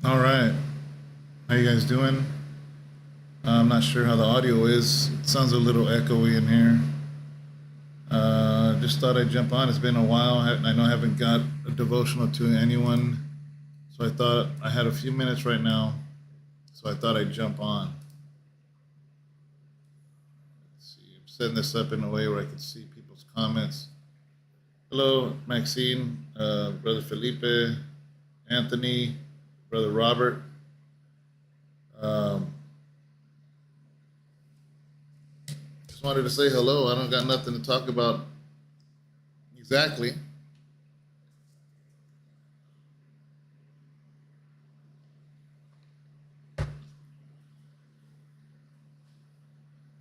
All right. How you guys doing? I'm not sure how the audio is. It sounds a little echoey in here. Just thought I'd jump on. It's been a while. I know I haven't got a devotional to anyone, so I thought I had a few minutes right now, so I thought I'd jump on. Let's see. I'm setting this up in a way where I can see people's comments. Hello, Maxine, Brother Felipe, Anthony, Brother Robert. Just wanted to say hello. I don't got nothing to talk about exactly.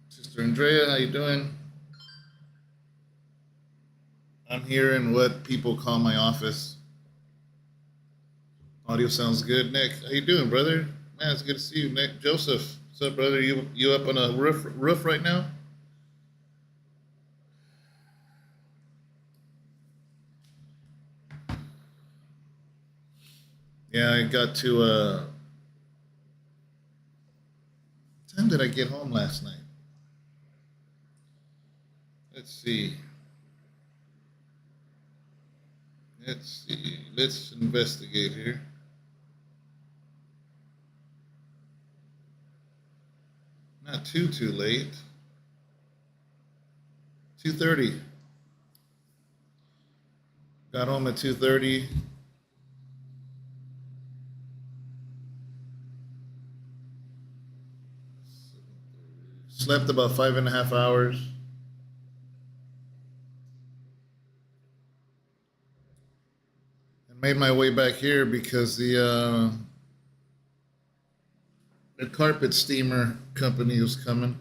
Sister Andrea, how you doing? I'm here in what people call my office. Audio sounds good. Nick, how you doing, brother? Man, it's good to see you, Nick. Joseph, what's up, brother? You up on a roof right now? Yeah, I got to. What time did I get home last night? Let's see. Let's investigate here. Not too late. 2:30. Got home at 2:30. Slept about 5.5 hours. And made my way back here because the carpet steamer company was coming.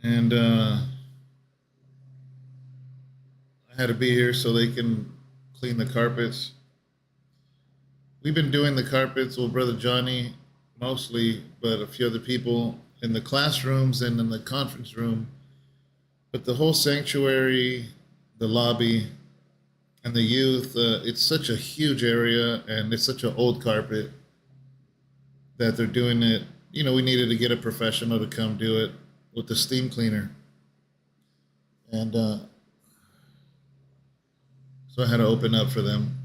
And I had to be here so they can clean the carpets. We've been doing the carpets, well, Brother Johnny mostly, but a few other people in the classrooms and in the conference room. But the whole sanctuary, the lobby, and the youth, it's such a huge area and it's such an old carpet that they're doing it. You know, we needed to get a professional to come do it with the steam cleaner. And so I had to open up for them.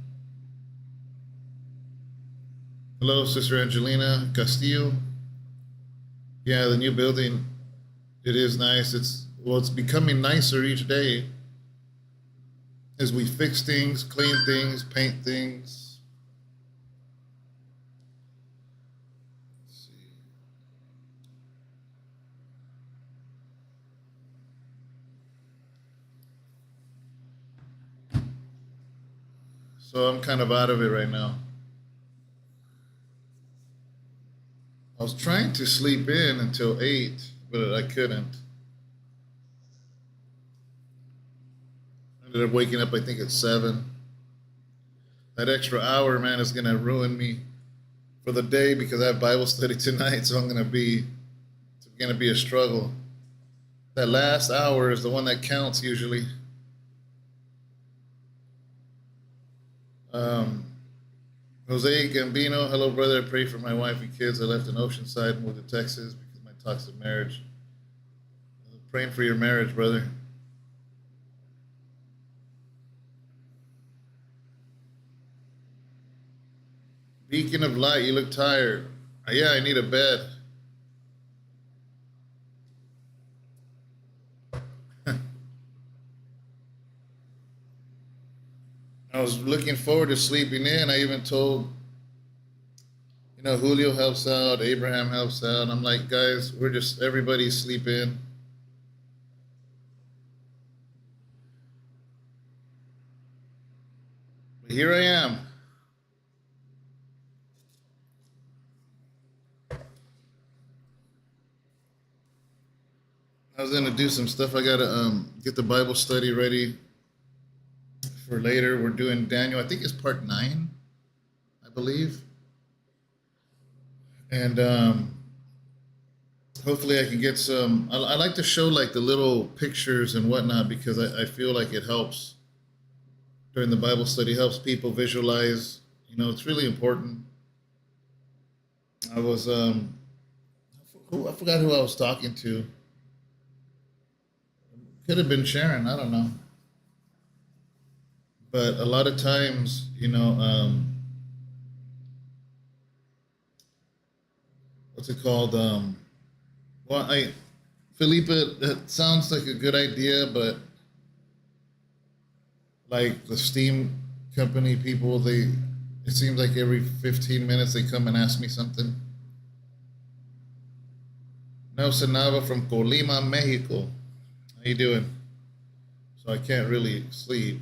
Hello, Sister Angelina Castillo. Yeah, the new building, it is nice. It's becoming nicer each day as we fix things, clean things, paint things. Let's see. So I'm kind of out of it right now. I was trying to sleep in until 8, but I couldn't. Ended up waking up, I think, at 7. That extra hour, man, is going to ruin me for the day because I have Bible study tonight, so it's going to be a struggle. That last hour is the one that counts usually. Jose Gambino, hello, brother. I pray for my wife and kids. I left in Oceanside and moved to Texas because of my toxic marriage. Praying for your marriage, brother. Beacon of light, you look tired. Yeah, I need a bed. I was looking forward to sleeping in. I even told, Julio helps out, Abraham helps out. I'm like, guys, everybody sleep in. But here I am. I was going to do some stuff. I got to get the Bible study ready for later. We're doing Daniel. I think it's part 9, I believe. And hopefully I can get some. I like to show like the little pictures and whatnot because I feel like it helps. during the Bible study, helps people visualize. It's really important. I was I forgot who I was talking to. Could have been Sharon, I don't know. But a lot of times, what's it called? Well, Felipe, that sounds like a good idea, but like the steam company people, it seems like every 15 minutes they come and ask me something. Nelson Nava from Colima, Mexico. How you doing? So I can't really sleep.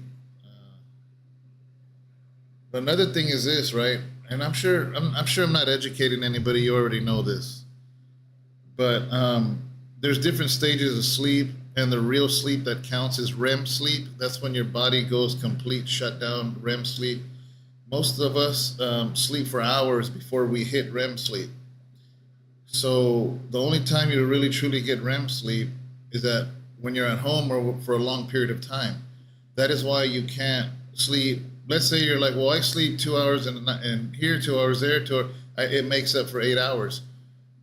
But another thing is this, right? And I'm sure I'm not educating anybody. You already know this. But there's different stages of sleep, and the real sleep that counts is REM sleep. That's when your body goes complete shutdown, REM sleep. Most of us sleep for hours before we hit REM sleep. So the only time you really truly get REM sleep is that when you're at home or for a long period of time. That is why you can't sleep. Let's say you're like, well, I sleep 2 hours and here 2 hours, there 2 hours. It makes up for 8 hours.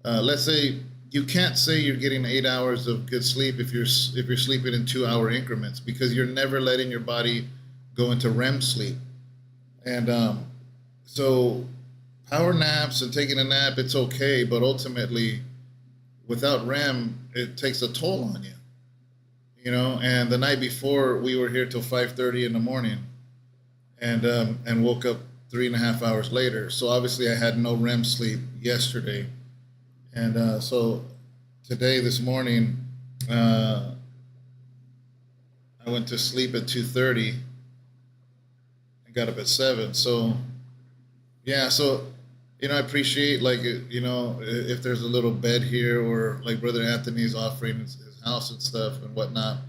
Let's say you can't say you're getting 8 hours of good sleep if you're sleeping in 2 hour increments, because you're never letting your body go into REM sleep. And so power naps and taking a nap, it's okay, but ultimately without REM, it takes a toll on you. And the night before we were here till 5:30 in the morning, and woke up 3.5 hours later. So obviously I had no REM sleep yesterday. And so today, this morning, I went to sleep at 2:30 and got up at 7. So, yeah, so, I appreciate, like, if there's a little bed here, or like Brother Anthony's offering his house and stuff and whatnot.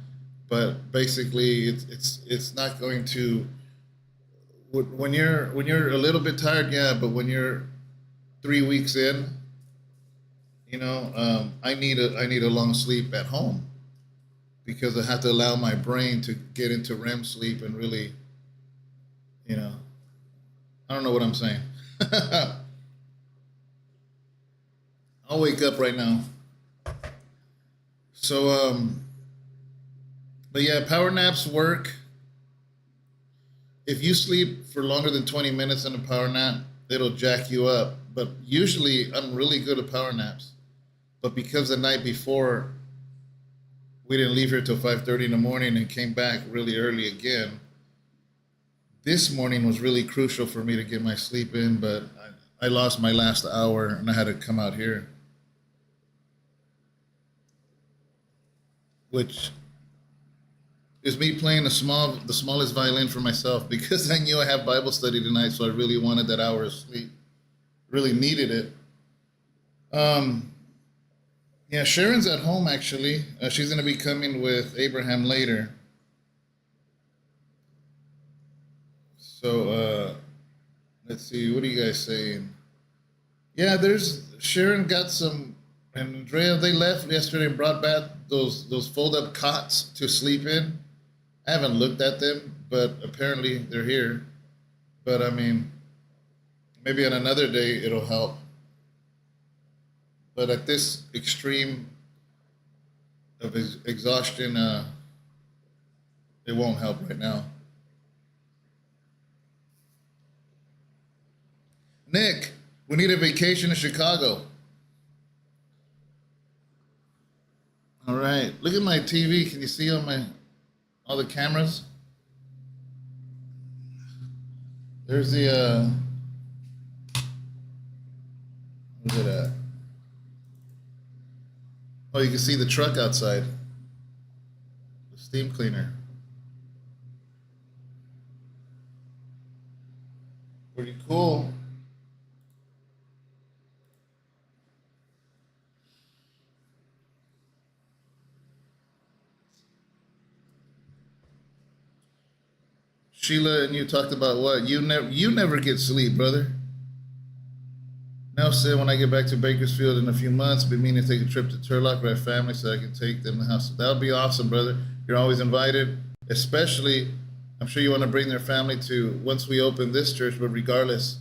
But basically, it's not going to, when you're a little bit tired, yeah, but when you're 3 weeks in, I need a long sleep at home, because I have to allow my brain to get into REM sleep and really, I don't know what I'm saying. I'll wake up right now. So, but yeah, power naps work. If you sleep for longer than 20 minutes in a power nap, it'll jack you up. But usually I'm really good at power naps. But because the night before we didn't leave here till 5:30 in the morning and came back really early again, this morning was really crucial for me to get my sleep in, but I lost my last hour and I had to come out here, which is me playing the smallest violin for myself, because I knew I have Bible study tonight, so I really wanted that hour of sleep. Really needed it. Yeah, Sharon's at home, actually. She's going to be coming with Abraham later. So, let's see. What are you guys saying? Yeah, Sharon got some, and Andrea, they left yesterday and brought back those fold-up cots to sleep in. I haven't looked at them, but apparently they're here. But, I mean, maybe on another day it'll help. But at this extreme of exhaustion, it won't help right now. Nick, we need a vacation in Chicago. All right, look at my TV. Can you see all the cameras? There's the, where's it at? Oh, you can see the truck outside. The steam cleaner. Pretty cool. Sheila and you talked about what? You never get sleep, brother. Now said, when I get back to Bakersfield in a few months, be meaning to take a trip to Turlock with our family so I can take them to the house. That would be awesome, brother. You're always invited, especially I'm sure you want to bring their family to once we open this church, but regardless,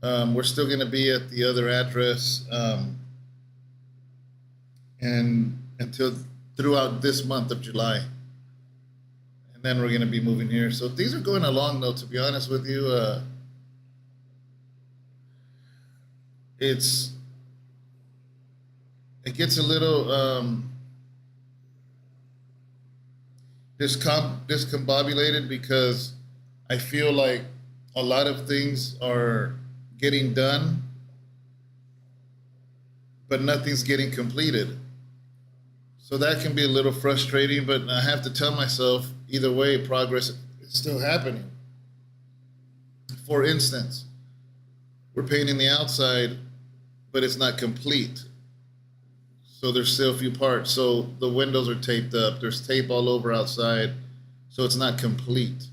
we're still going to be at the other address, and until throughout this month of July, and then we're going to be moving here. So things are going along, though. To be honest with you, it gets a little discombobulated because I feel like a lot of things are getting done, but nothing's getting completed. So that can be a little frustrating, but I have to tell myself, either way, progress is still happening. For instance, we're painting the outside, but it's not complete. So there's still a few parts. So the windows are taped up. There's tape all over outside. So it's not complete.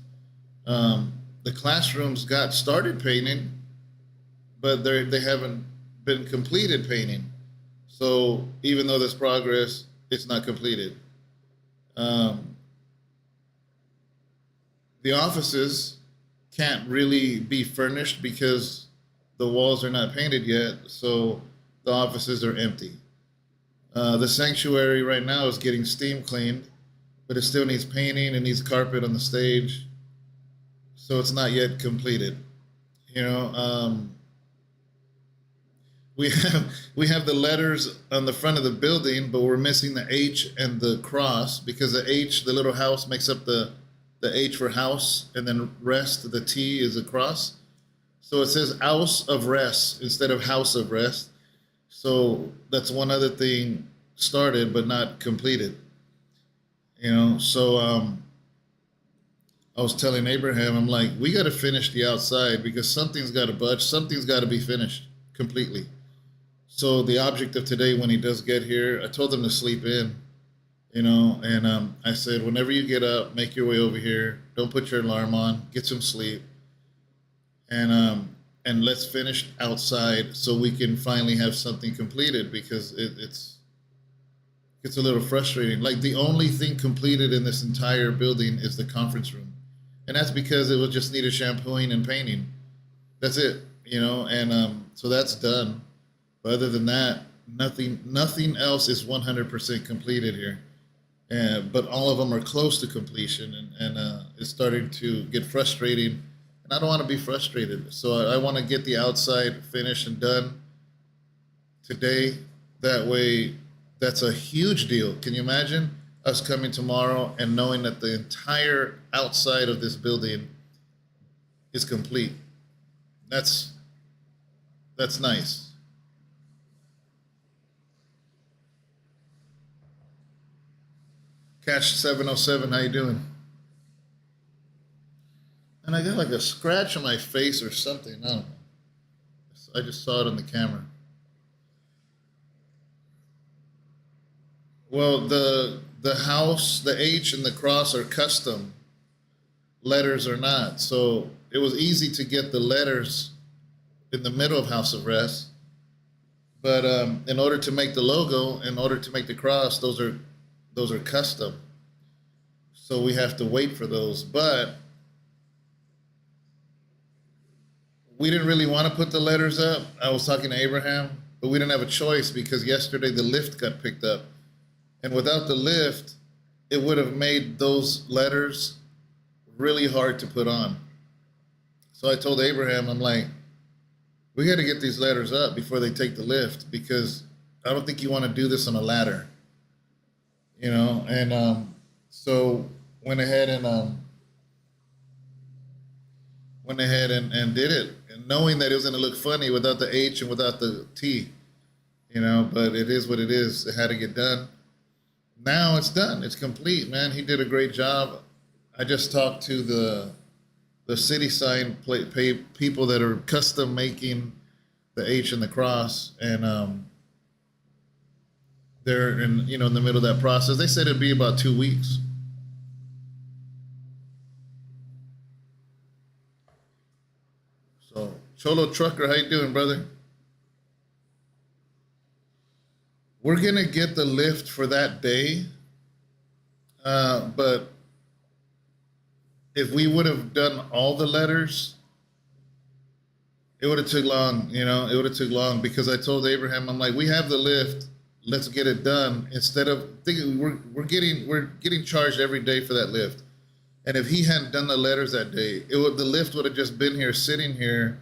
The classrooms got started painting, but they haven't been completed painting. So even though there's progress, it's not completed. The offices can't really be furnished because the walls are not painted yet. So the offices are empty. The sanctuary right now is getting steam cleaned, but it still needs painting and needs carpet on the stage. So it's not yet completed. You know, we have the letters on the front of the building, but we're missing the H and the cross, because the H, the little house, makes up the H for house, and then rest, the T is a cross. So it says house of rest instead of house of rest. So that's one other thing started but not completed. You know, so I was telling Abraham, I'm like, we got to finish the outside because something's got to budge, something's got to be finished completely. So the object of today, when he does get here, I told him to sleep in, you know, and I said, whenever you get up, make your way over here. Don't put your alarm on. Get some sleep, and let's finish outside so we can finally have something completed, because it's a little frustrating. Like, the only thing completed in this entire building is the conference room, and that's because it will just need a shampooing and painting. That's it, you know, and so that's done. But other than that, nothing else is 100% completed here. But all of them are close to completion, and it's starting to get frustrating. And I don't want to be frustrated. So I want to get the outside finished and done today. That way, that's a huge deal. Can you imagine us coming tomorrow and knowing that the entire outside of this building is complete? That's nice. Catch 707, how you doing? And I got like a scratch on my face or something. I don't know. I just saw it on the camera. Well, the house, the H and the cross are custom. Letters are not. So it was easy to get the letters in the middle of House of Rest. But in order to make the logo, in order to make the cross, those are custom. So we have to wait for those. But we didn't really want to put the letters up. I was talking to Abraham, but we didn't have a choice because yesterday the lift got picked up. And without the lift, it would have made those letters really hard to put on. So I told Abraham, I'm like, we got to get these letters up before they take the lift, because I don't think you want to do this on a ladder, you know. And so went ahead and did it, and knowing that it was going to look funny without the H and without the T, you know. But it is what it is. It had to get done. Now it's done. It's complete, man. He did a great job. I just talked to the city sign people that are custom making the H and the cross, and they're in the middle of that process. They said it'd be about 2 weeks. So, Cholo Trucker, how you doing, brother? We're gonna get the lift for that day, but if we would have done all the letters, it would have took long. It would have took long, because I told Abraham, I'm like, we have the lift, let's get it done. Instead of thinking we're getting charged every day for that lift. And if he hadn't done the letters that day, the lift would have just been here, sitting here,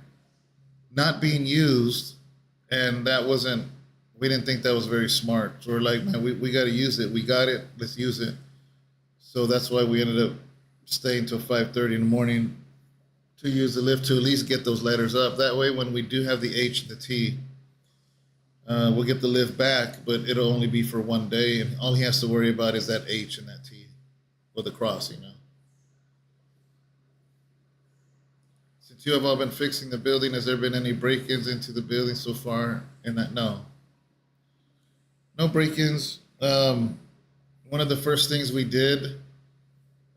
not being used, and we didn't think that was very smart. So we're like, man, we got to use it. We got it. Let's use it. So that's why we ended up staying till 5:30 in the morning to use the lift, to at least get those letters up. That way, when we do have the H and the T, we'll get the lift back, but it'll only be for one day, and all he has to worry about is that H and that T, or the cross, Since you have all been fixing the building, has there been any break-ins into the building so far? No break-ins. One of the first things we did,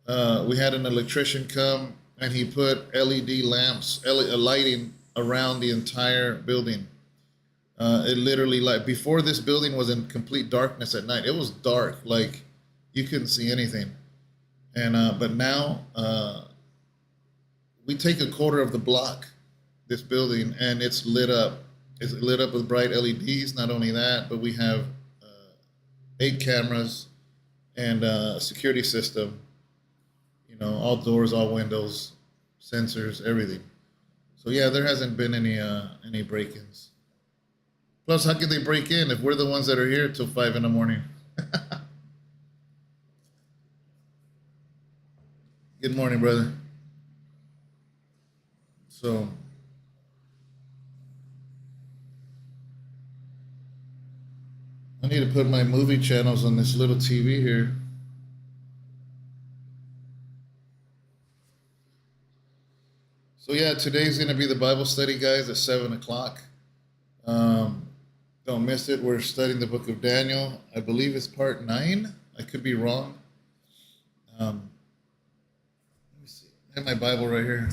we had an electrician come, and he put LED lamps, lighting around the entire building. It literally, like, before, this building was in complete darkness at night. It was dark, like you couldn't see anything. And but now we take a quarter of the block, this building, and it's lit up. It's lit up with bright LEDs. Not only that, but we have 8 cameras and a security system. All doors, all windows, sensors, everything. So yeah, there hasn't been any break-ins. Plus, how could they break in if we're the ones that are here till 5 in the morning? Good morning, brother. So I need to put my movie channels on this little TV here. So yeah, today's going to be the Bible study, guys, at 7 o'clock. Don't miss it. We're studying the book of Daniel. I believe it's part 9. I could be wrong. Let me see. I have my Bible right here.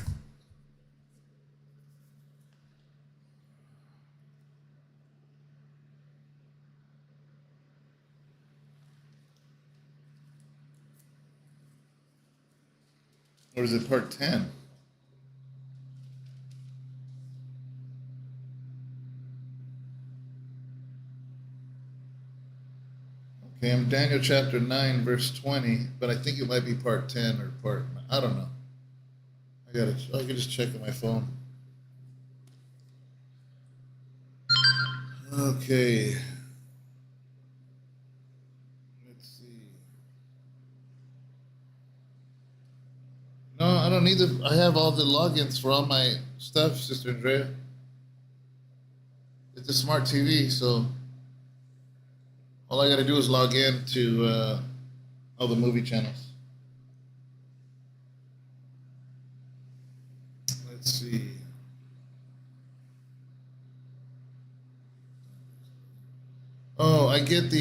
Or is it part 10? Okay, I'm Daniel chapter 9, verse 20, but I think it might be part 10 or I don't know. I can just check on my phone. Okay. Let's see. No, I don't need I have all the logins for all my stuff, Sister Andrea. It's a smart TV, so all I got to do is log in to all the movie channels. Let's see. Oh, I get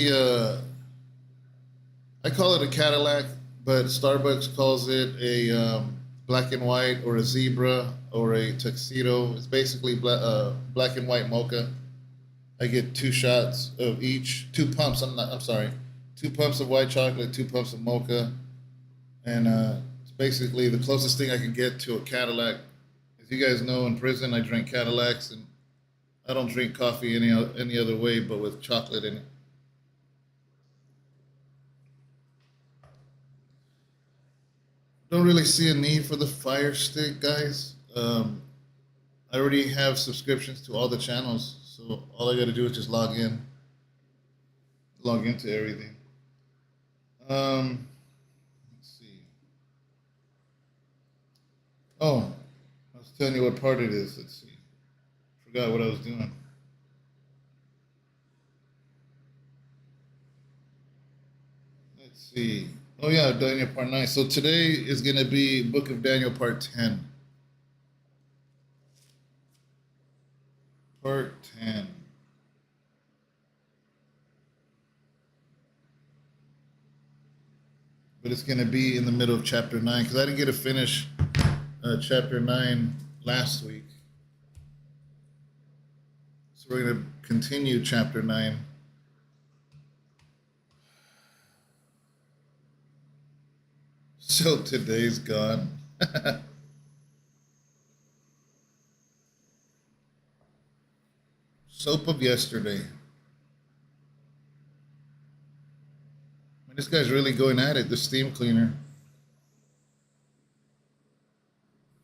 I call it a Cadillac, but Starbucks calls it a black and white, or a zebra, or a tuxedo. It's basically black and white mocha. I get 2 shots of each, 2 pumps. 2 pumps of white chocolate, 2 pumps of mocha, and it's basically the closest thing I can get to a Cadillac. As you guys know, in prison I drink Cadillacs, and I don't drink coffee any other way but with chocolate in it. Don't really see a need for the Fire Stick, guys. I already have subscriptions to all the channels. So all I got to do is just log into everything. Let's see. Oh, I was telling you what part it is. Let's see. Forgot what I was doing. Let's see. Oh yeah, Daniel part 9. So today is going to be Book of Daniel part 10. Part 10. But it's going to be in the middle of chapter 9, because I didn't get to finish chapter 9 last week. So we're going to continue chapter 9. So today's gone. Soap of yesterday. I mean, this guy's really going at it, the steam cleaner.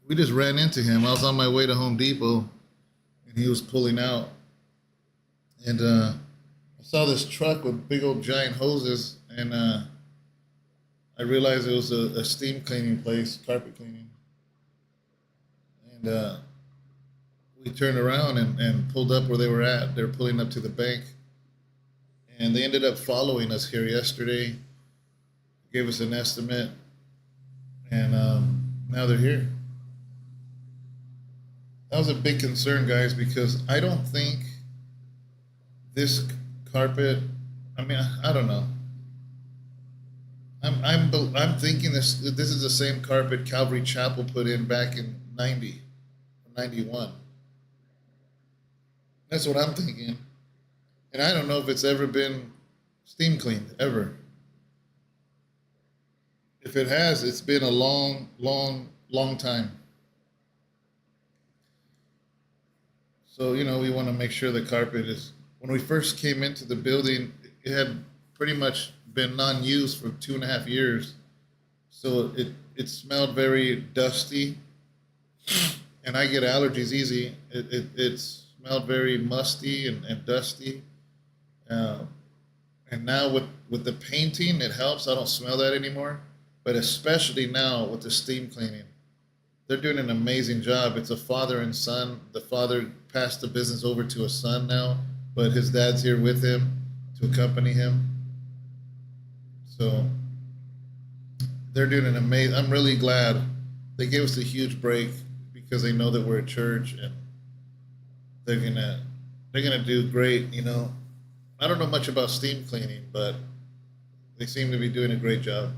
We just ran into him. I was on my way to Home Depot, and he was pulling out. And I saw this truck with big old giant hoses, and I realized it was a steam cleaning place, carpet cleaning. And we turned around and pulled up where they were at. They were pulling up to the bank. And they ended up following us here yesterday, gave us an estimate, and now they're here. That was a big concern, guys, because I don't think this carpet, I mean, I don't know. I'm thinking this is the same carpet Calvary Chapel put in back in 90 or 91. That's what I'm thinking. And I don't know if it's ever been steam cleaned, ever. If it has, it's been a long, long, long time. So, we want to make sure the carpet is, when we first came into the building, it had pretty much been non-used for 2.5 years. So it smelled very dusty, and I get allergies easy. It smelled very musty and dusty. And now with the painting, it helps. I don't smell that anymore. But especially now with the steam cleaning, they're doing an amazing job. It's a father and son. The father passed the business over to a son now, but his dad's here with him to accompany him. So they're doing an amazing. I'm really glad they gave us a huge break because they know that we're at church and they're gonna do great. I don't know much about steam cleaning, but they seem to be doing a great job.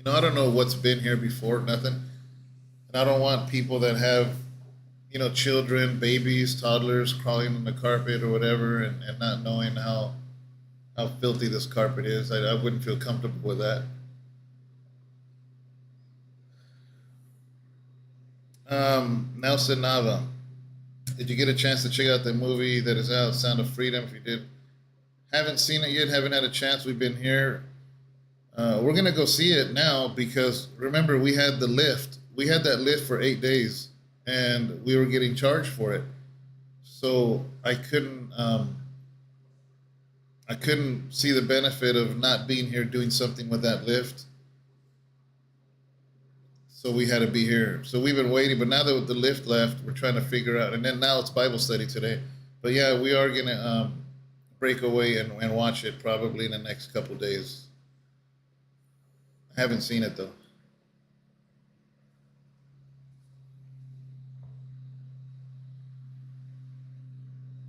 I don't know what's been here before, nothing. And I don't want people that have, children, babies, toddlers crawling on the carpet or whatever and not knowing how filthy this carpet is. I wouldn't feel comfortable with that. Nelson Nava, did you get a chance to check out the movie that is out, Sound of Freedom? If you did, haven't seen it yet, haven't had a chance, we've been here. We're going to go see it now because, remember, we had the lift. We had that lift for 8 days, and we were getting charged for it. So I couldn't see the benefit of not being here doing something with that lift. So we had to be here. So we've been waiting, but now that the lift left, we're trying to figure out. And then now it's Bible study today. But yeah, we are going to break away and watch it probably in the next couple days. I haven't seen it though.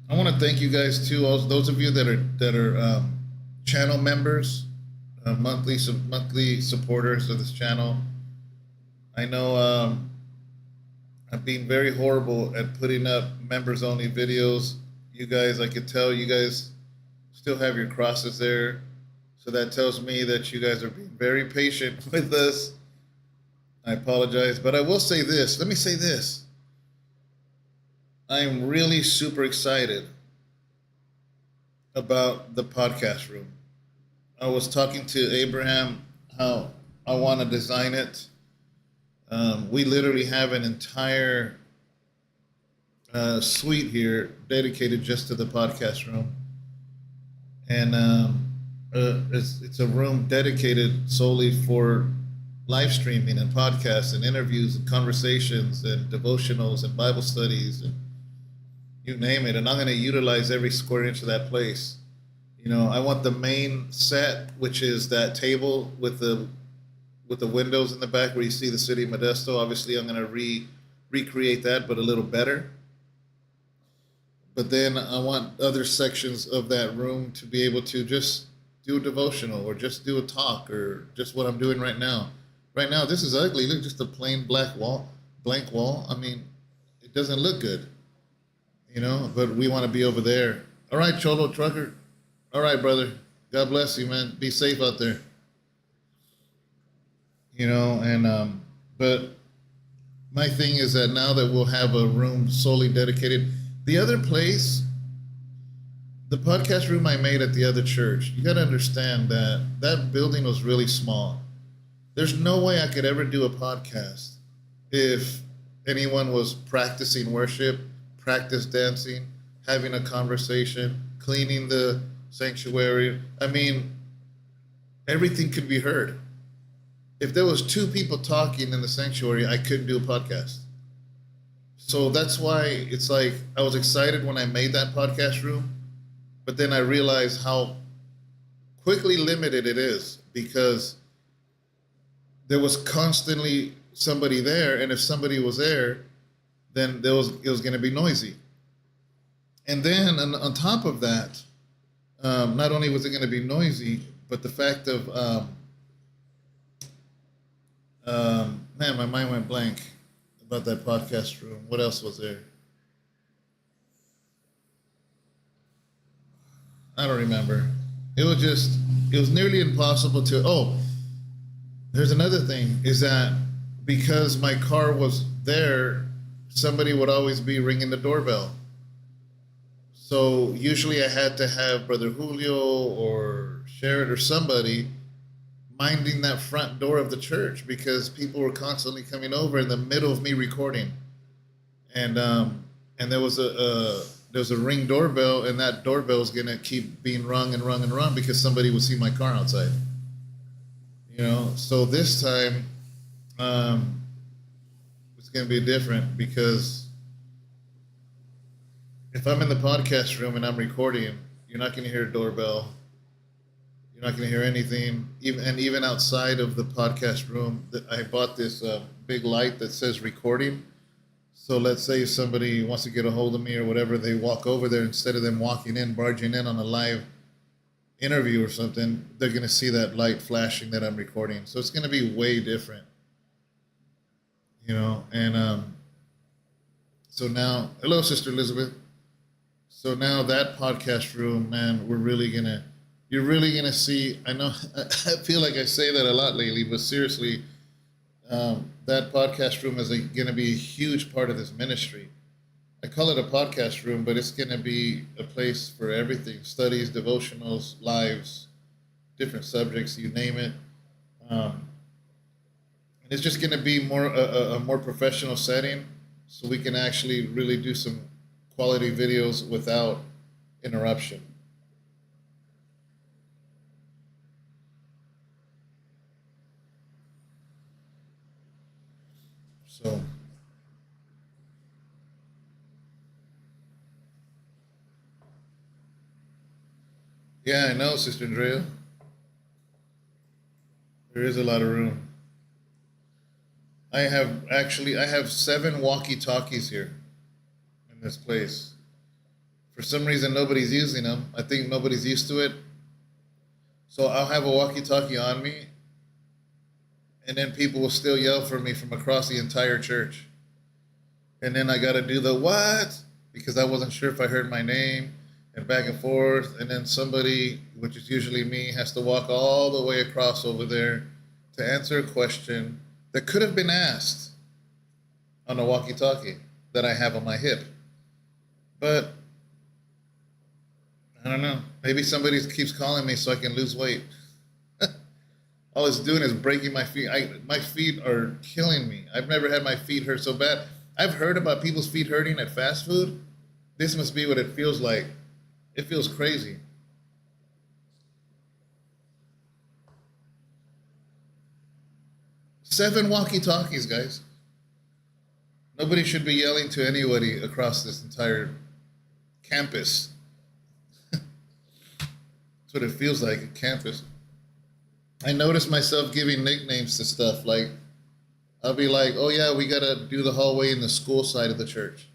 I want to thank you guys too. Also, those of you that are channel members, monthly supporters of this channel. I know I'm being very horrible at putting up members only videos. You guys, I could tell you guys still have your crosses there. So that tells me that you guys are being very patient with us. I apologize, but I will say this. Let me say this. I am really super excited about the podcast room. I was talking to Abraham how I want to design it. We literally have an entire suite here dedicated just to the podcast room. And it's a room dedicated solely for live streaming and podcasts and interviews and conversations and devotionals and Bible studies and you name it. And I'm going to utilize every square inch of that place. I want the main set, which is that table with the windows in the back where you see the city of Modesto. Obviously, I'm going to recreate that, but a little better. But then I want other sections of that room to be able to just do a devotional or just do a talk or just what I'm doing right now. Right now, this is ugly. Look, just a plain blank wall. I mean, it doesn't look good, but we want to be over there. All right, Cholo Trucker. All right, brother. God bless you, man. Be safe out there. But my thing is that now that we'll have a room solely dedicated, the other place, the podcast room I made at the other church, you got to understand that that building was really small. There's no way I could ever do a podcast if anyone was practicing worship, practice dancing, having a conversation, cleaning the sanctuary. I mean, everything could be heard. If there was two people talking in the sanctuary, I couldn't do a podcast. So that's why it's like I was excited when I made that podcast room, but then I realized how quickly limited it is because there was constantly somebody there, and if somebody was there, then it was going to be noisy. And then on top of that, not only was it going to be noisy, but the fact of man, my mind went blank about that podcast room. What else was there? I don't remember. It was nearly impossible to. Oh, there's another thing is that because my car was there, somebody would always be ringing the doorbell. So usually I had to have Brother Julio or Sharon or somebody minding that front door of the church because people were constantly coming over in the middle of me recording. And there was a ring doorbell, and that doorbell is gonna keep being rung and rung and rung because somebody would see my car outside. So this time it's gonna be different because if I'm in the podcast room and I'm recording, you're not gonna hear a doorbell. You're not going to hear anything, even outside of the podcast room. I bought this big light that says recording. So let's say somebody wants to get a hold of me or whatever, they walk over there instead of them barging in on a live interview or something. They're going to see that light flashing that I'm recording. So it's going to be way different, And so now, hello, Sister Elizabeth. So now that podcast room, man, you're really going to see, I know, I feel like I say that a lot lately, but seriously, that podcast room is going to be a huge part of this ministry. I call it a podcast room, but it's going to be a place for everything, studies, devotionals, lives, different subjects, you name it. And it's just going to be a more professional setting so we can actually really do some quality videos without interruption. So, yeah, I know, Sister Andrea. There is a lot of room. I have 7 walkie-talkies here in this place. For some reason, nobody's using them. I think nobody's used to it. So I'll have a walkie-talkie on me, and then people will still yell for me from across the entire church. And then I got to do the what? Because I wasn't sure if I heard my name, and back and forth. And then somebody, which is usually me, has to walk all the way across over there to answer a question that could have been asked on a walkie-talkie that I have on my hip. But I don't know. Maybe somebody keeps calling me so I can lose weight. All it's doing is breaking my feet. My feet are killing me. I've never had my feet hurt so bad. I've heard about people's feet hurting at fast food. This must be what it feels like. It feels crazy. Seven walkie-talkies, guys. Nobody should be yelling to anybody across this entire campus. That's what it feels like, a campus. I notice myself giving nicknames to stuff. Like, I'll be like, oh yeah, we got to do the hallway in the school side of the church.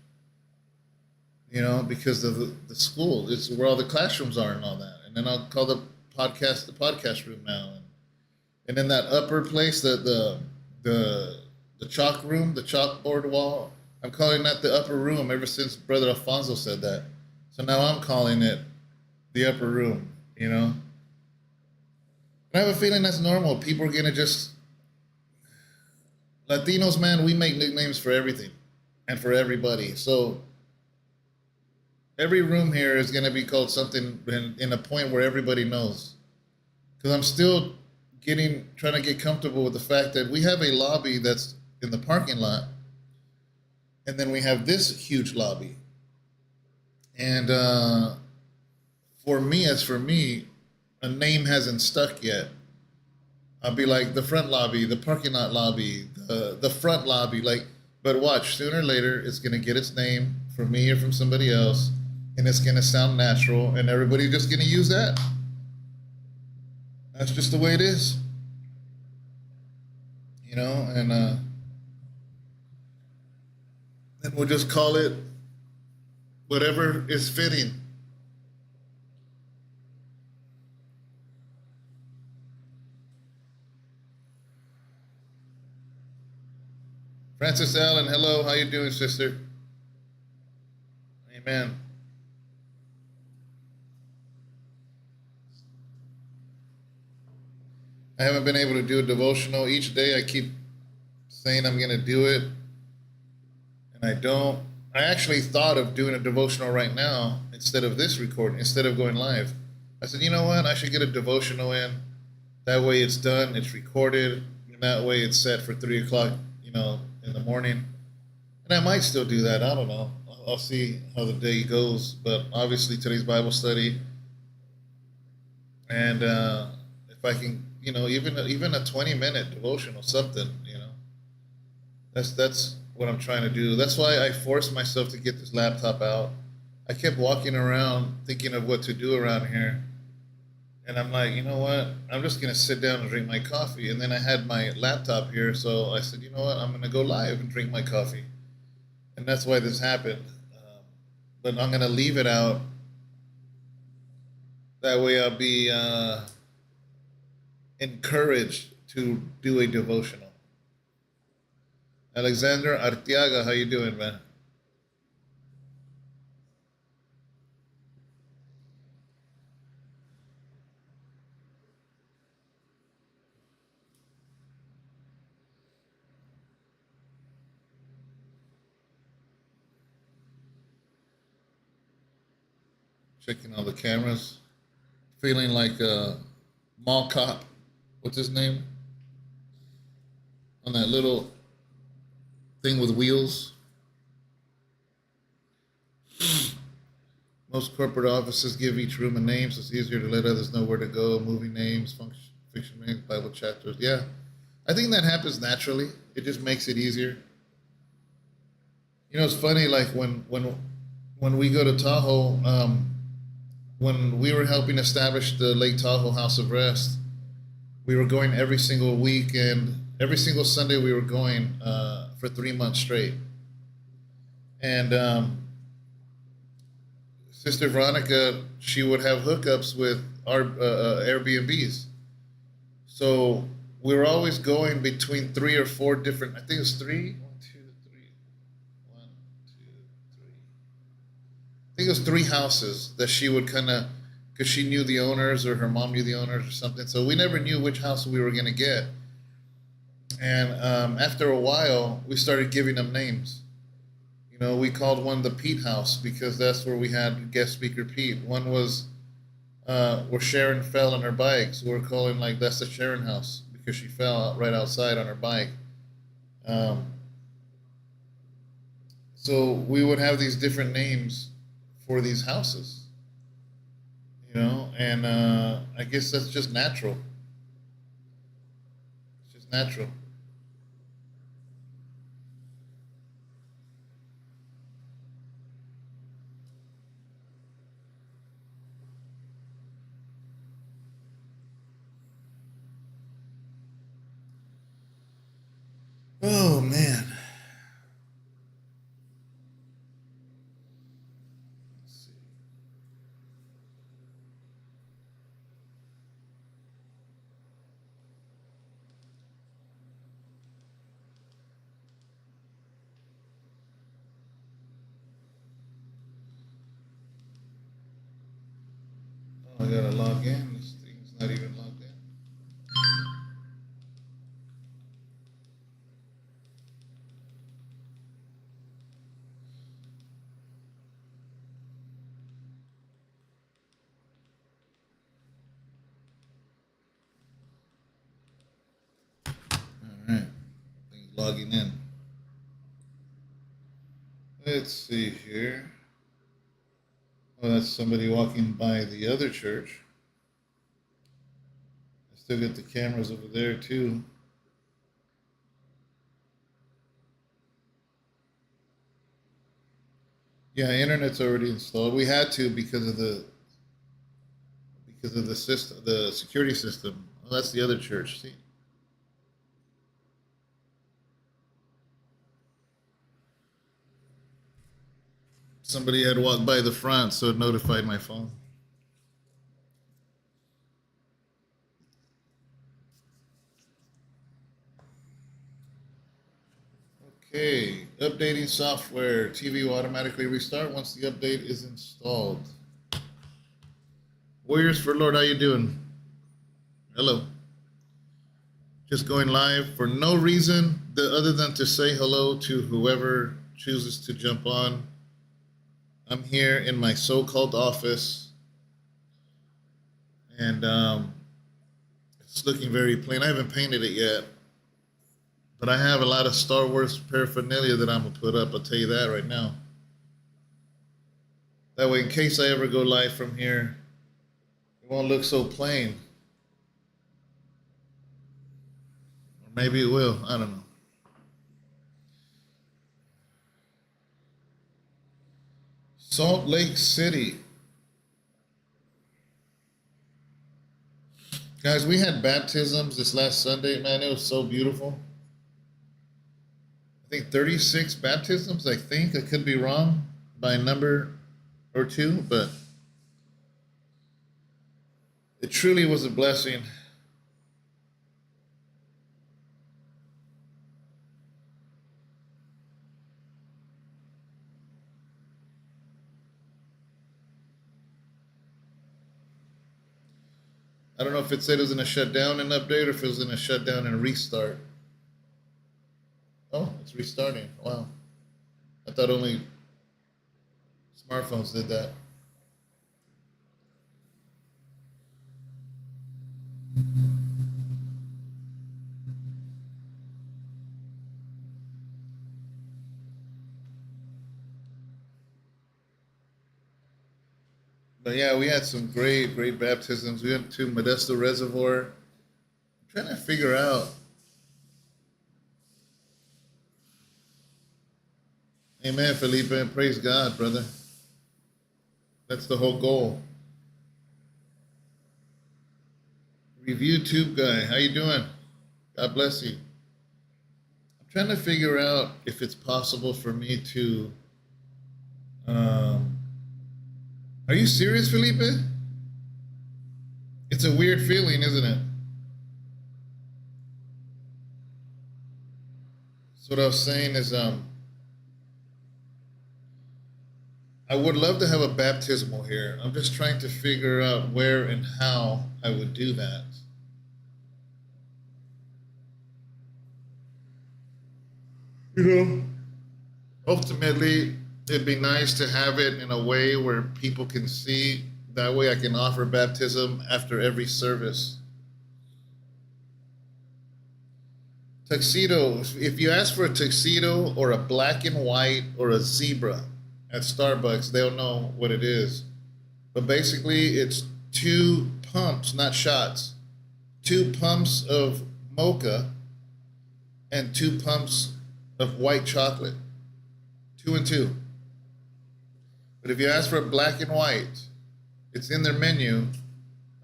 Because of the school. It's where all the classrooms are and all that. And then I'll call the podcast room now. And then that upper place, the chalk room, the chalkboard wall, I'm calling that the upper room ever since Brother Alfonso said that. So now I'm calling it the upper room. you know. I have a feeling that's normal. People are gonna just Latinos, man. We make nicknames for everything and for everybody. So every room here is gonna be called something in a point where everybody knows. Because I'm still trying to get comfortable with the fact that we have a lobby that's in the parking lot, and then we have this huge lobby. And for me, a name hasn't stuck yet. I'll be like the front lobby, the parking lot lobby, the front lobby. Like, but watch, sooner or later, it's gonna get its name from me or from somebody else, and it's gonna sound natural, and everybody's just gonna use that. That's just the way it is, you know. And we'll just call it whatever is fitting. Francis Allen, hello. How you doing, sister? Amen. I haven't been able to do a devotional each day. I keep saying I'm going to do it, and I don't. I actually thought of doing a devotional right now instead of this recording, instead of going live. I said, you know what? I should get a devotional in. That way it's done, it's recorded, and that way it's set for 3 o'clock, in the morning. And I might still do that. I don't know. I'll see how the day goes. But obviously today's Bible study, and if I can, even a 20-minute devotional, something, that's what I'm trying to do. That's why I forced myself to get this laptop out. I kept walking around thinking of what to do around here. And I'm like, you know what? I'm just going to sit down and drink my coffee. And then I had my laptop here. So I said, you know what? I'm going to go live and drink my coffee. And that's why this happened. But I'm going to leave it out. That way I'll be encouraged to do a devotional. Alexander Arteaga, how you doing, man? Checking all the cameras. Feeling like a mall cop. What's his name? On that little thing with wheels. Most corporate offices give each room a name, so it's easier to let others know where to go. Movie names, fiction names, Bible chapters. Yeah, I think that happens naturally. It just makes it easier. It's funny. Like when we go to Tahoe, when we were helping establish the Lake Tahoe House of Rest, we were going every single week, and every single Sunday we were going for 3 months straight. And Sister Veronica, she would have hookups with our Airbnbs. So we were always going between 3 or 4 different, I think it was 3. 1, 2, 3. 1, 2, 3. I think it was 3 houses that she would kind of, because she knew the owners or her mom knew the owners or something. So we never knew which house we were going to get. And after a while, we started giving them names. We called one the Pete House because that's where we had guest speaker Pete. One was where Sharon fell on her bike, so we're calling that's the Sharon House because she fell right outside on her bike. So we would have these different names for these houses, and I guess that's just natural. It's just natural. Oh, man. Let's see. Oh, I gotta log in. This thing's not even logged in. All right, thing's logging in. Let's see here. Oh, that's somebody walking by the other church. I still got the cameras over there too. Yeah, internet's already installed. We had to because of the system, the security system. Oh, that's the other church. See, somebody had walked by the front, so it notified my phone. Okay, updating software. TV will automatically restart once the update is installed. Warriors for Lord, how you doing? Hello. Just going live for no reason other than to say hello to whoever chooses to jump on. I'm here in my so-called office, and it's looking very plain. I haven't painted it yet, but I have a lot of Star Wars paraphernalia that I'm gonna put up. I'll tell you that right now. That way, in case I ever go live from here, it won't look so plain. Or maybe it will. I don't know. Salt Lake City. Guys, we had baptisms this last Sunday. Man, it was so beautiful. I think 36 baptisms, I think. I could be wrong by a number or two, but it truly was a blessing. I don't know if it said it was going to shut down and update or if it was going to shut down and restart. Oh, it's restarting. Wow. I thought only smartphones did that. But yeah, we had some great baptisms. We went to Modesto Reservoir. I'm trying to figure out. Amen, Felipe. Praise God, brother. That's the whole goal. Review Tube guy, how you doing? God bless you. I'm trying to figure out if it's possible for me to. Are you serious, Felipe? It's a weird feeling, isn't it? So what I was saying is, I would love to have a baptismal here. I'm just trying to figure out where and how I would do that. You know, ultimately, it'd be nice to have it in a way where people can see. That way I can offer baptism after every service. Tuxedo, if you ask for a tuxedo or a black and white or a zebra at Starbucks, they'll know what it is. But basically, it's 2 pumps, not shots, 2 pumps of mocha and 2 pumps of white chocolate. 2 and 2. But if you ask for a black and white, it's in their menu.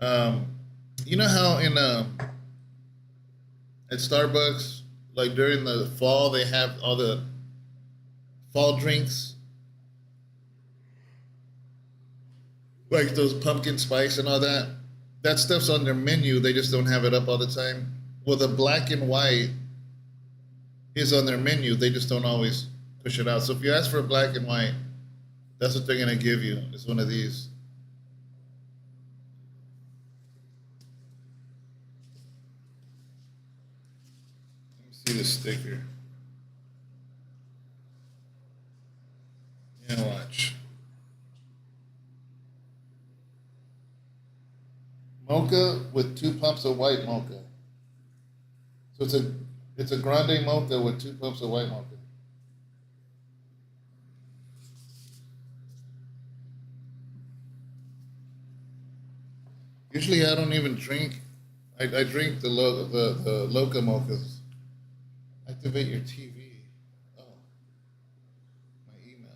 You know how at Starbucks, like during the fall, they have all the fall drinks, like those pumpkin spice and all that. That stuff's on their menu. They just don't have it up all the time. Well, the black and white is on their menu. They just don't always push it out. So if you ask for a black and white, that's what they're going to give you. It's one of these. See the sticker. Yeah, watch. Mocha with 2 pumps of white mocha. So it's a grande mocha with 2 pumps of white mocha. Usually I don't even drink. I drink the Loca mochas. Activate your TV. Oh, my email.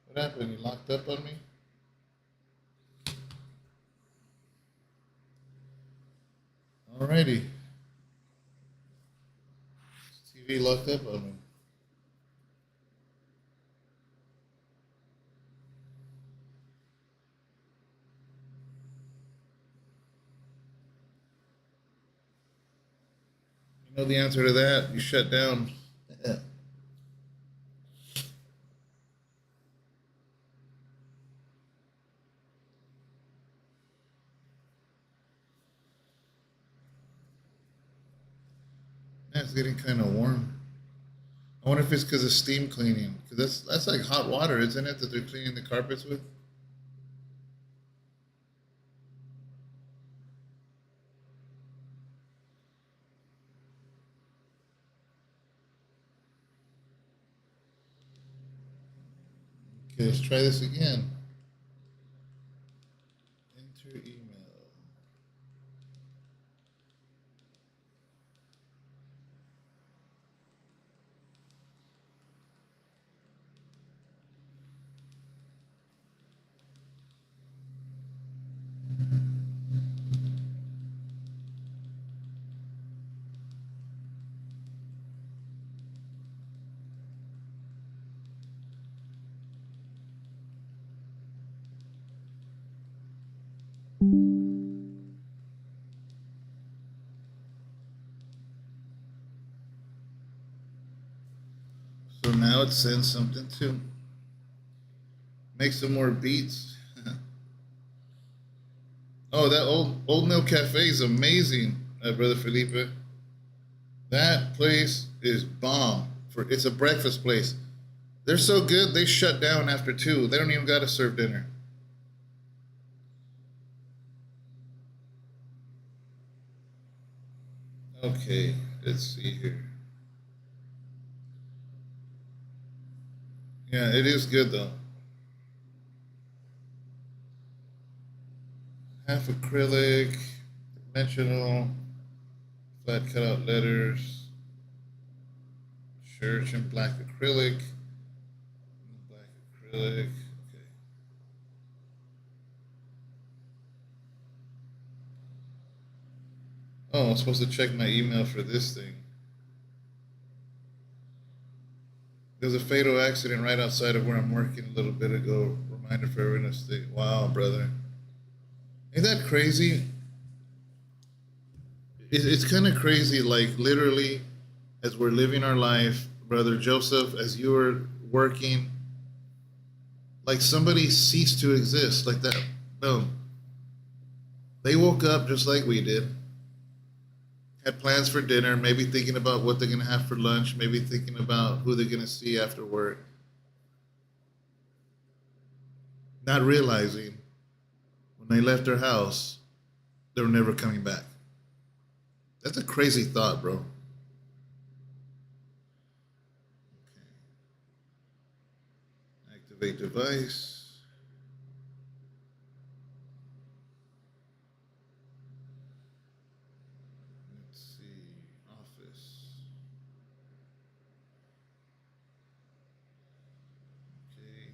What happened? You locked up on me? Alrighty. TV locked up on me. You know the answer to that? You shut down. Yeah, it's getting kind of warm. I wonder if it's because of steam cleaning. Because that's like hot water, isn't it, that they're cleaning the carpets with? Okay, let's try this again. Enter email. So now it sends something to make some more beats. Oh, that old Mill Cafe is amazing, Brother Felipe. That place is bomb. It's a breakfast place. They're so good they shut down after 2. They don't even gotta serve dinner. Okay, let's see here. Yeah, it is good though. Half acrylic, dimensional, flat cutout letters, church in black acrylic, Okay. Oh, I'm supposed to check my email for this thing. There was a fatal accident right outside of where I'm working a little bit ago. Reminder for everyone to stay. Wow, brother. Ain't that crazy? It's kind of crazy, like literally, as we're living our life, Brother Joseph, as you were working, like somebody ceased to exist, like that. Boom. They woke up just like we did, had plans for dinner, maybe thinking about what they're going to have for lunch, maybe thinking about who they're going to see after work, not realizing when they left their house, they were never coming back. That's a crazy thought, bro. Okay. Activate device. Let's see. Office. Okay.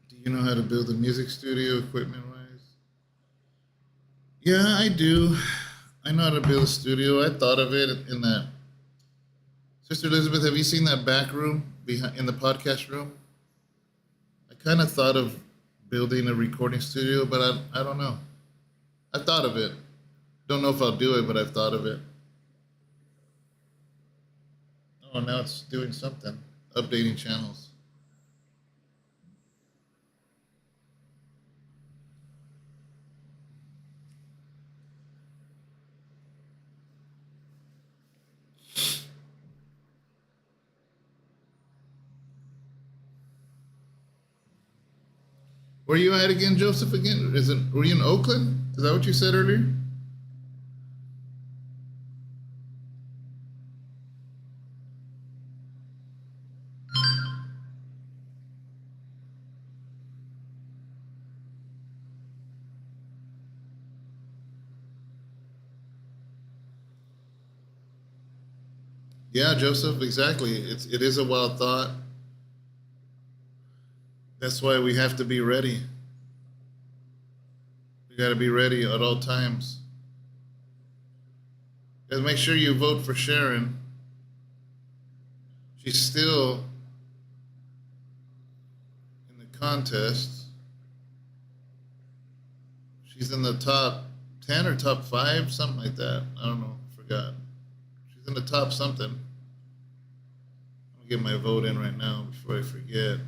Do you know how to build a music studio equipment wise? Yeah, I do. I know how to build a studio. I thought of it in that. Sister Elizabeth, have you seen that back room behind in the podcast room? I kind of thought of building a recording studio, but I don't know. I thought of it. Don't know if I'll do it, but I've thought of it. Oh, now it's doing something. Updating channels. Where you at again, Joseph? Again? Were you in Oakland? Is that what you said earlier? Yeah, Joseph, exactly. It is a wild thought. That's why we have to be ready. We got to be ready at all times. And make sure you vote for Sharon. She's still in the contest. She's in the top 10 or top 5, something like that. I don't know. Forgot. She's in the top something. I'm going to get my vote in right now before I forget.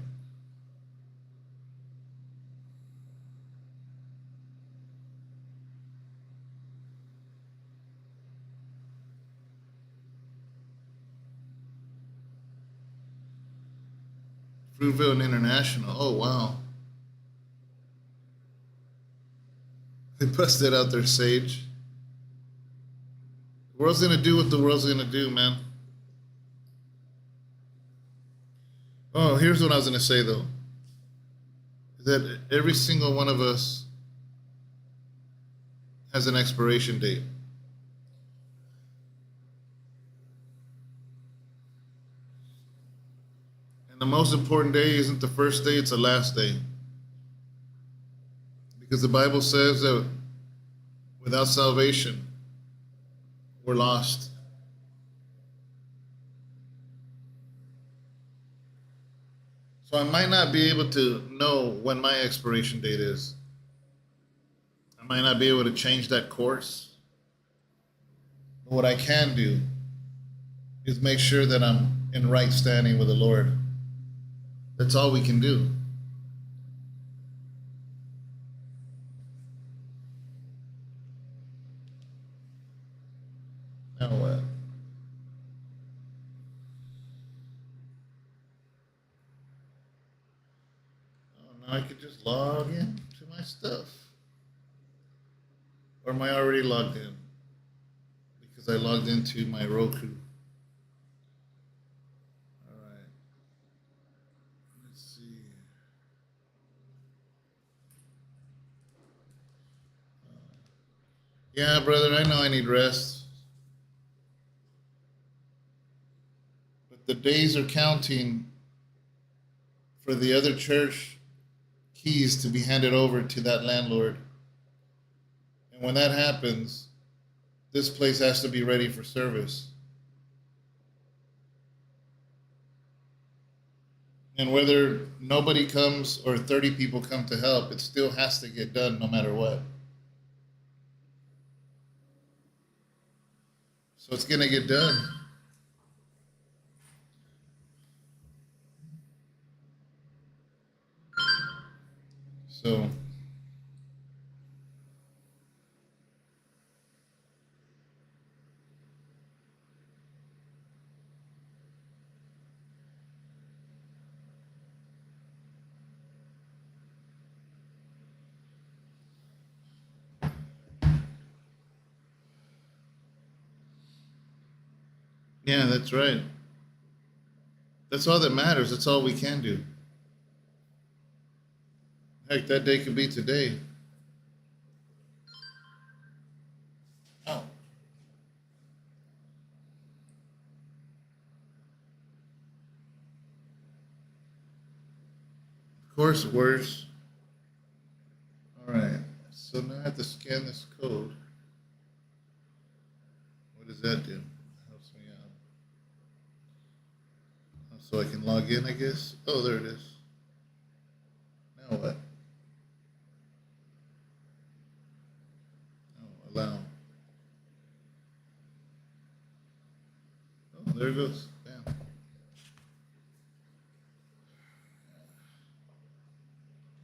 Fruitville International. Oh, wow. They busted out their sage. The world's going to do what the world's going to do, man. Oh, here's what I was going to say, though. That every single one of us has an expiration date. And the most important day isn't the first day, it's the last day. Because the Bible says that without salvation, we're lost. So I might not be able to know when my expiration date is. I might not be able to change that course. But what I can do is make sure that I'm in right standing with the Lord. That's all we can do. Now what? Oh, now I could just log in to my stuff. Or am I already logged in? Because I logged into my Roku. All right. Let's see. Yeah, brother, I know I need rest. But the days are counting for the other church keys to be handed over to that landlord. And when that happens, this place has to be ready for service. And whether nobody comes or 30 people come to help, it still has to get done no matter what. So it's going to get done. So yeah, that's right. That's all that matters. That's all we can do. Heck, that day could be today. Oh. Of course, worse. All right. So now I have to scan this code. So I can log in, I guess. Oh, there it is. Now what? Oh, allow. Oh, there it goes. Damn.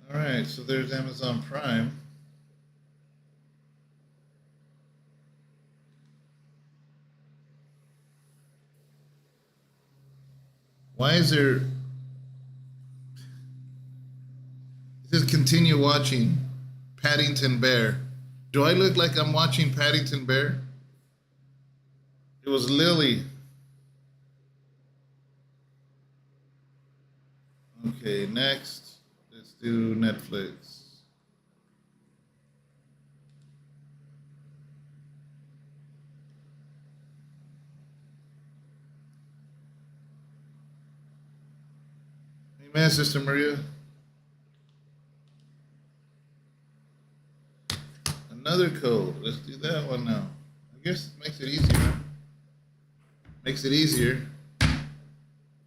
All right, so there's Amazon Prime. Why is there? It says continue watching Paddington Bear. Do I look like I'm watching Paddington Bear? It was Lily. Okay, next, let's do Netflix. Amen, Sister Maria. Another code. Let's do that one now. I guess it makes it easier. Makes it easier.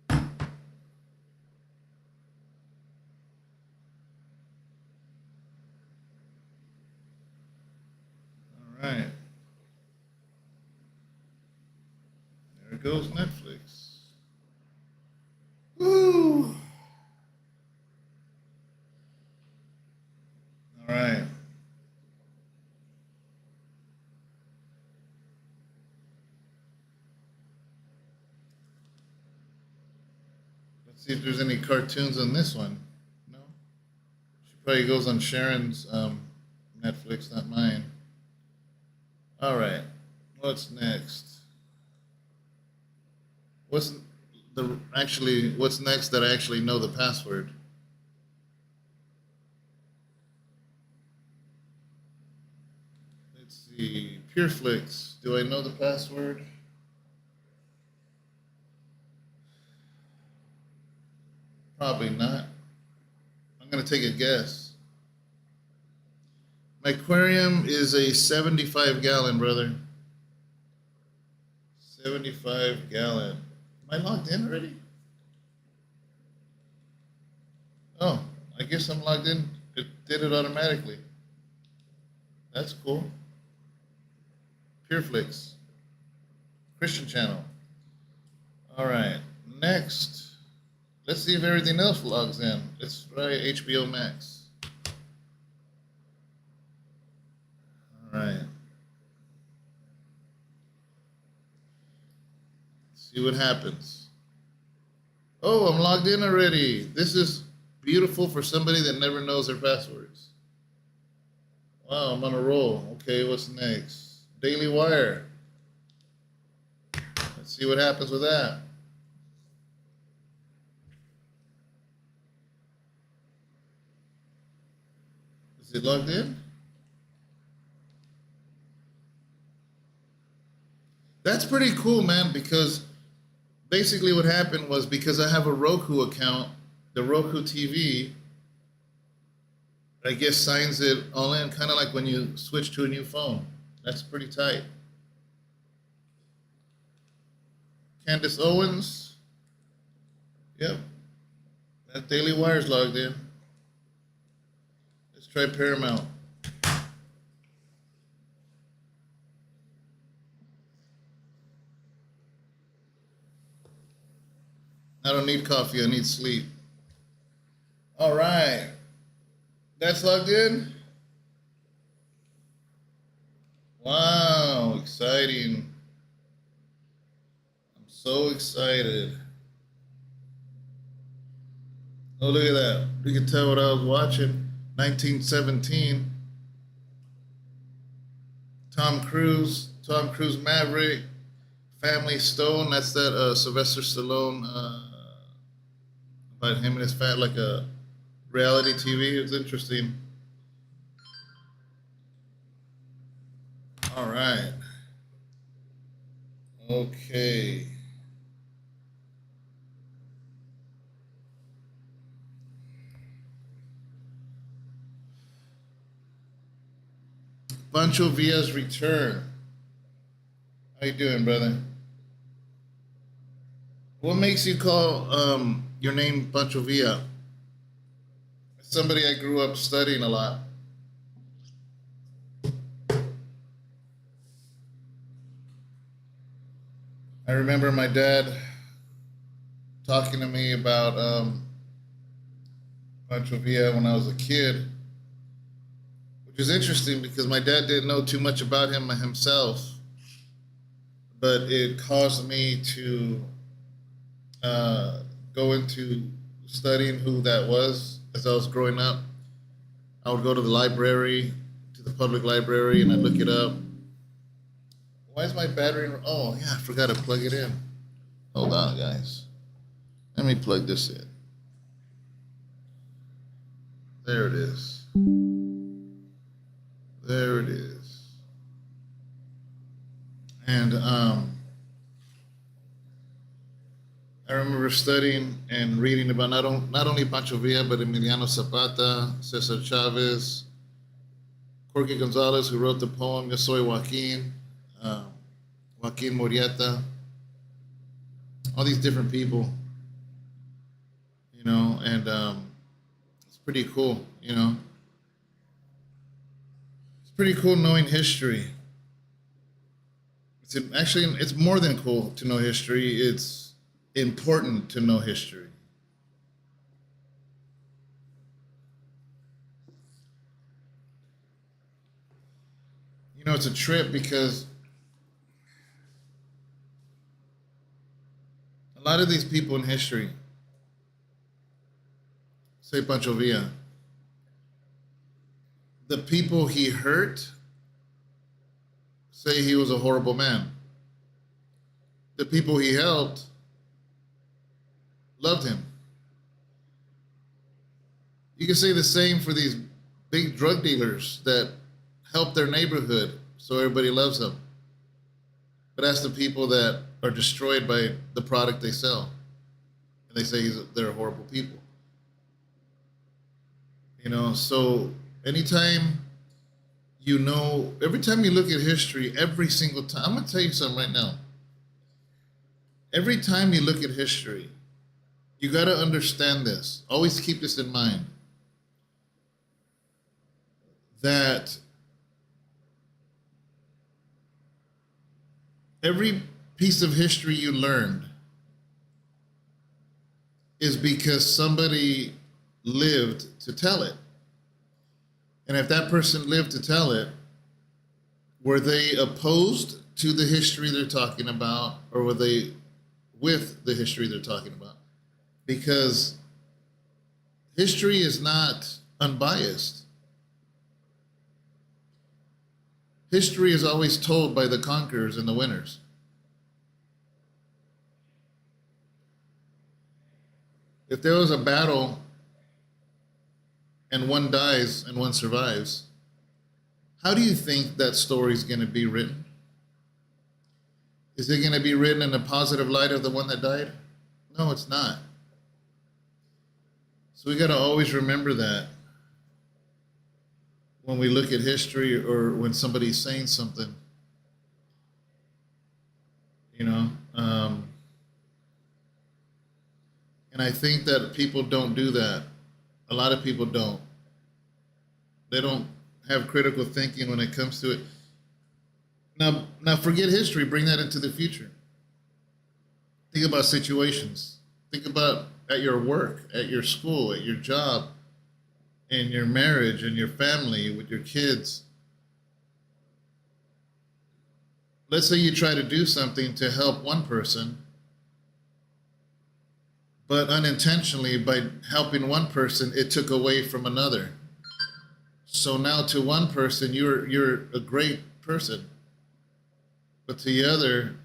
All right. There goes Netflix. Woo! All right. Let's see if there's any cartoons on this one. No? She probably goes on Sharon's Netflix, not mine. All right. What's next? What's next that I actually know the password? Let's see. PureFlix. Do I know the password? Probably not. I'm going to take a guess. My aquarium is a 75-gallon, brother. 75-gallon. Am I logged in already? Oh, I guess I'm logged in. It did it automatically. That's cool. PureFlix. Christian channel. All right. Next. Let's see if everything else logs in. Let's try HBO Max. All right. Let's see what happens. Oh, I'm logged in already. This is beautiful for somebody that never knows their passwords. Wow, I'm on a roll. Okay, what's next? Daily Wire. Let's see what happens with that. Is it logged in? That's pretty cool, man, because basically what happened was because I have a Roku account, the Roku TV, I guess signs it all in, kind of like when you switch to a new phone. That's pretty tight. Candace Owens. Yep. That Daily Wire's logged in. Let's try Paramount. I don't need coffee, I need sleep. All right. That's logged in? Wow, exciting. I'm so excited. Oh, look at that. You can tell what I was watching. 1917. Tom Cruise Maverick. Family Stone. That's that Sylvester Stallone about him and his like a reality TV. It's interesting. All right. Okay. Pancho Villa's return. How you doing, brother? What makes you call your name Pancho Villa? Somebody I grew up studying a lot. I remember my dad talking to me about Pancho Villa when I was a kid, which is interesting because my dad didn't know too much about him himself, but it caused me to go into studying who that was as I was growing up. I would go to the library, to the public library, and I'd look it up. Why is my battery? Oh, yeah, I forgot to plug it in. Hold on, guys. Let me plug this in. There it is. There it is. And I remember studying and reading about not only Pancho Villa, but Emiliano Zapata, Cesar Chavez, Jorge Gonzalez, who wrote the poem Yo Soy Joaquin, Joaquin Murrieta, all these different people, and it's pretty cool, It's pretty cool knowing history. It's more than cool to know history. It's important to know history. It's a trip because a lot of these people in history, say Pancho Villa, the people he hurt say he was a horrible man. The people he helped loved him. You can say the same for these big drug dealers that help their neighborhood so everybody loves them. But that's the people that are destroyed by the product they sell. And they say they're horrible people. So anytime every time you look at history, every single time, I'm going to tell you something right now. Every time you look at history, you got to understand this. Always keep this in mind. That every piece of history you learned is because somebody lived to tell it. And if that person lived to tell it, were they opposed to the history they're talking about, or were they with the history they're talking about? Because history is not unbiased. History is always told by the conquerors and the winners. If there was a battle and one dies and one survives, how do you think that story is going to be written? Is it going to be written in the positive light of the one that died? No, it's not. So we got to always remember that when we look at history or when somebody's saying something, and I think that people don't do that. A lot of people don't. They don't have critical thinking when it comes to it. Now forget history, bring that into the future. Think about situations. Think about at your work, at your school, at your job, in your marriage, in your family, with your kids. Let's say you try to do something to help one person, but unintentionally, by helping one person, it took away from another. So now to one person, you're a great person, but to the other,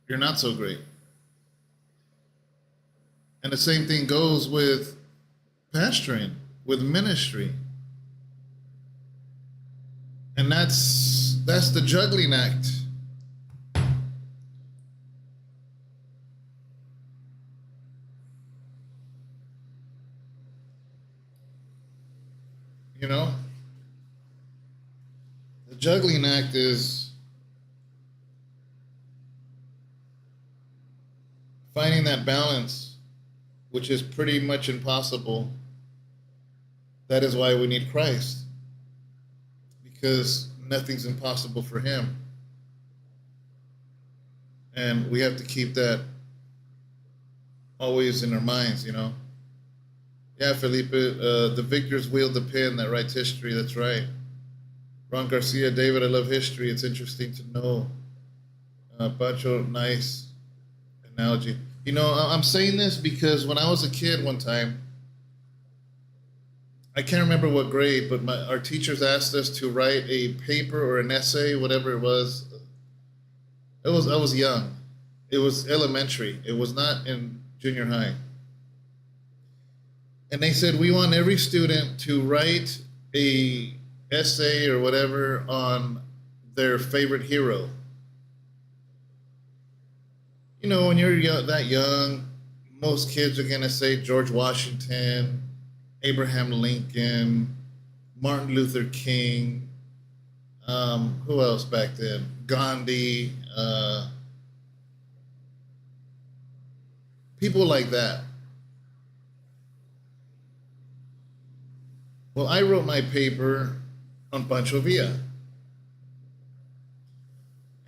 you're not so great. And the same thing goes with pastoring, with ministry. And that's the juggling act. The juggling act is finding that balance, which is pretty much impossible, that is why we need Christ, because nothing's impossible for him. And we have to keep that always in our minds, you know. Yeah, Felipe, the victors wield the pen that writes history. That's right. Ron Garcia, David, I love history. It's interesting to know. Pancho, nice analogy. You know, I'm saying this because when I was a kid one time, I can't remember what grade, but our teachers asked us to write a paper or an essay, whatever it was. I was young. It was elementary. It was not in junior high. And they said, we want every student to write a essay or whatever on their favorite hero. You know, when you're that young, most kids are going to say George Washington, Abraham Lincoln, Martin Luther King, who else back then? Gandhi, people like that. Well, I wrote my paper on Pancho Villa.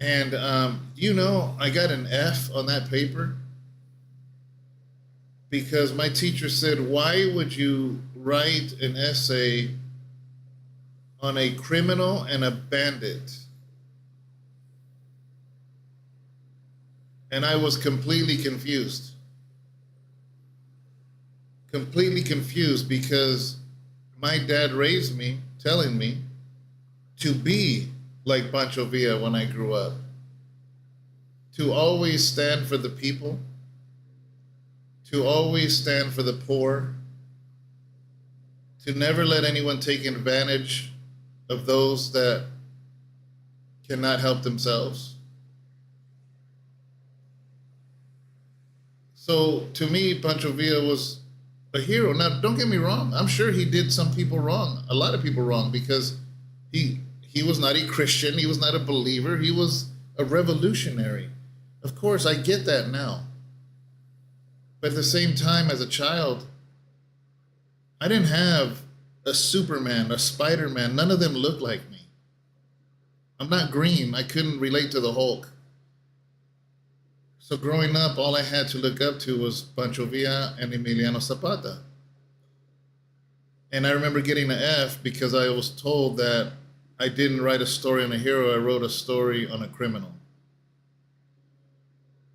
And you know, I got an F on that paper because my teacher said, why would you write an essay on a criminal and a bandit? And I was completely confused. Completely confused because my dad raised me telling me to be like Pancho Villa when I grew up, to always stand for the people, to always stand for the poor, to never let anyone take advantage of those that cannot help themselves. So to me, Pancho Villa was a hero. Now, don't get me wrong. I'm sure he did some people wrong, a lot of people wrong, because he was not a Christian. He was not a believer. He was a revolutionary. Of course, I get that now. But at the same time, as a child, I didn't have a Superman, a Spider-Man. None of them looked like me. I'm not green. I couldn't relate to the Hulk. So growing up, all I had to look up to was Pancho Villa and Emiliano Zapata. And I remember getting an F because I was told that I didn't write a story on a hero, I wrote a story on a criminal.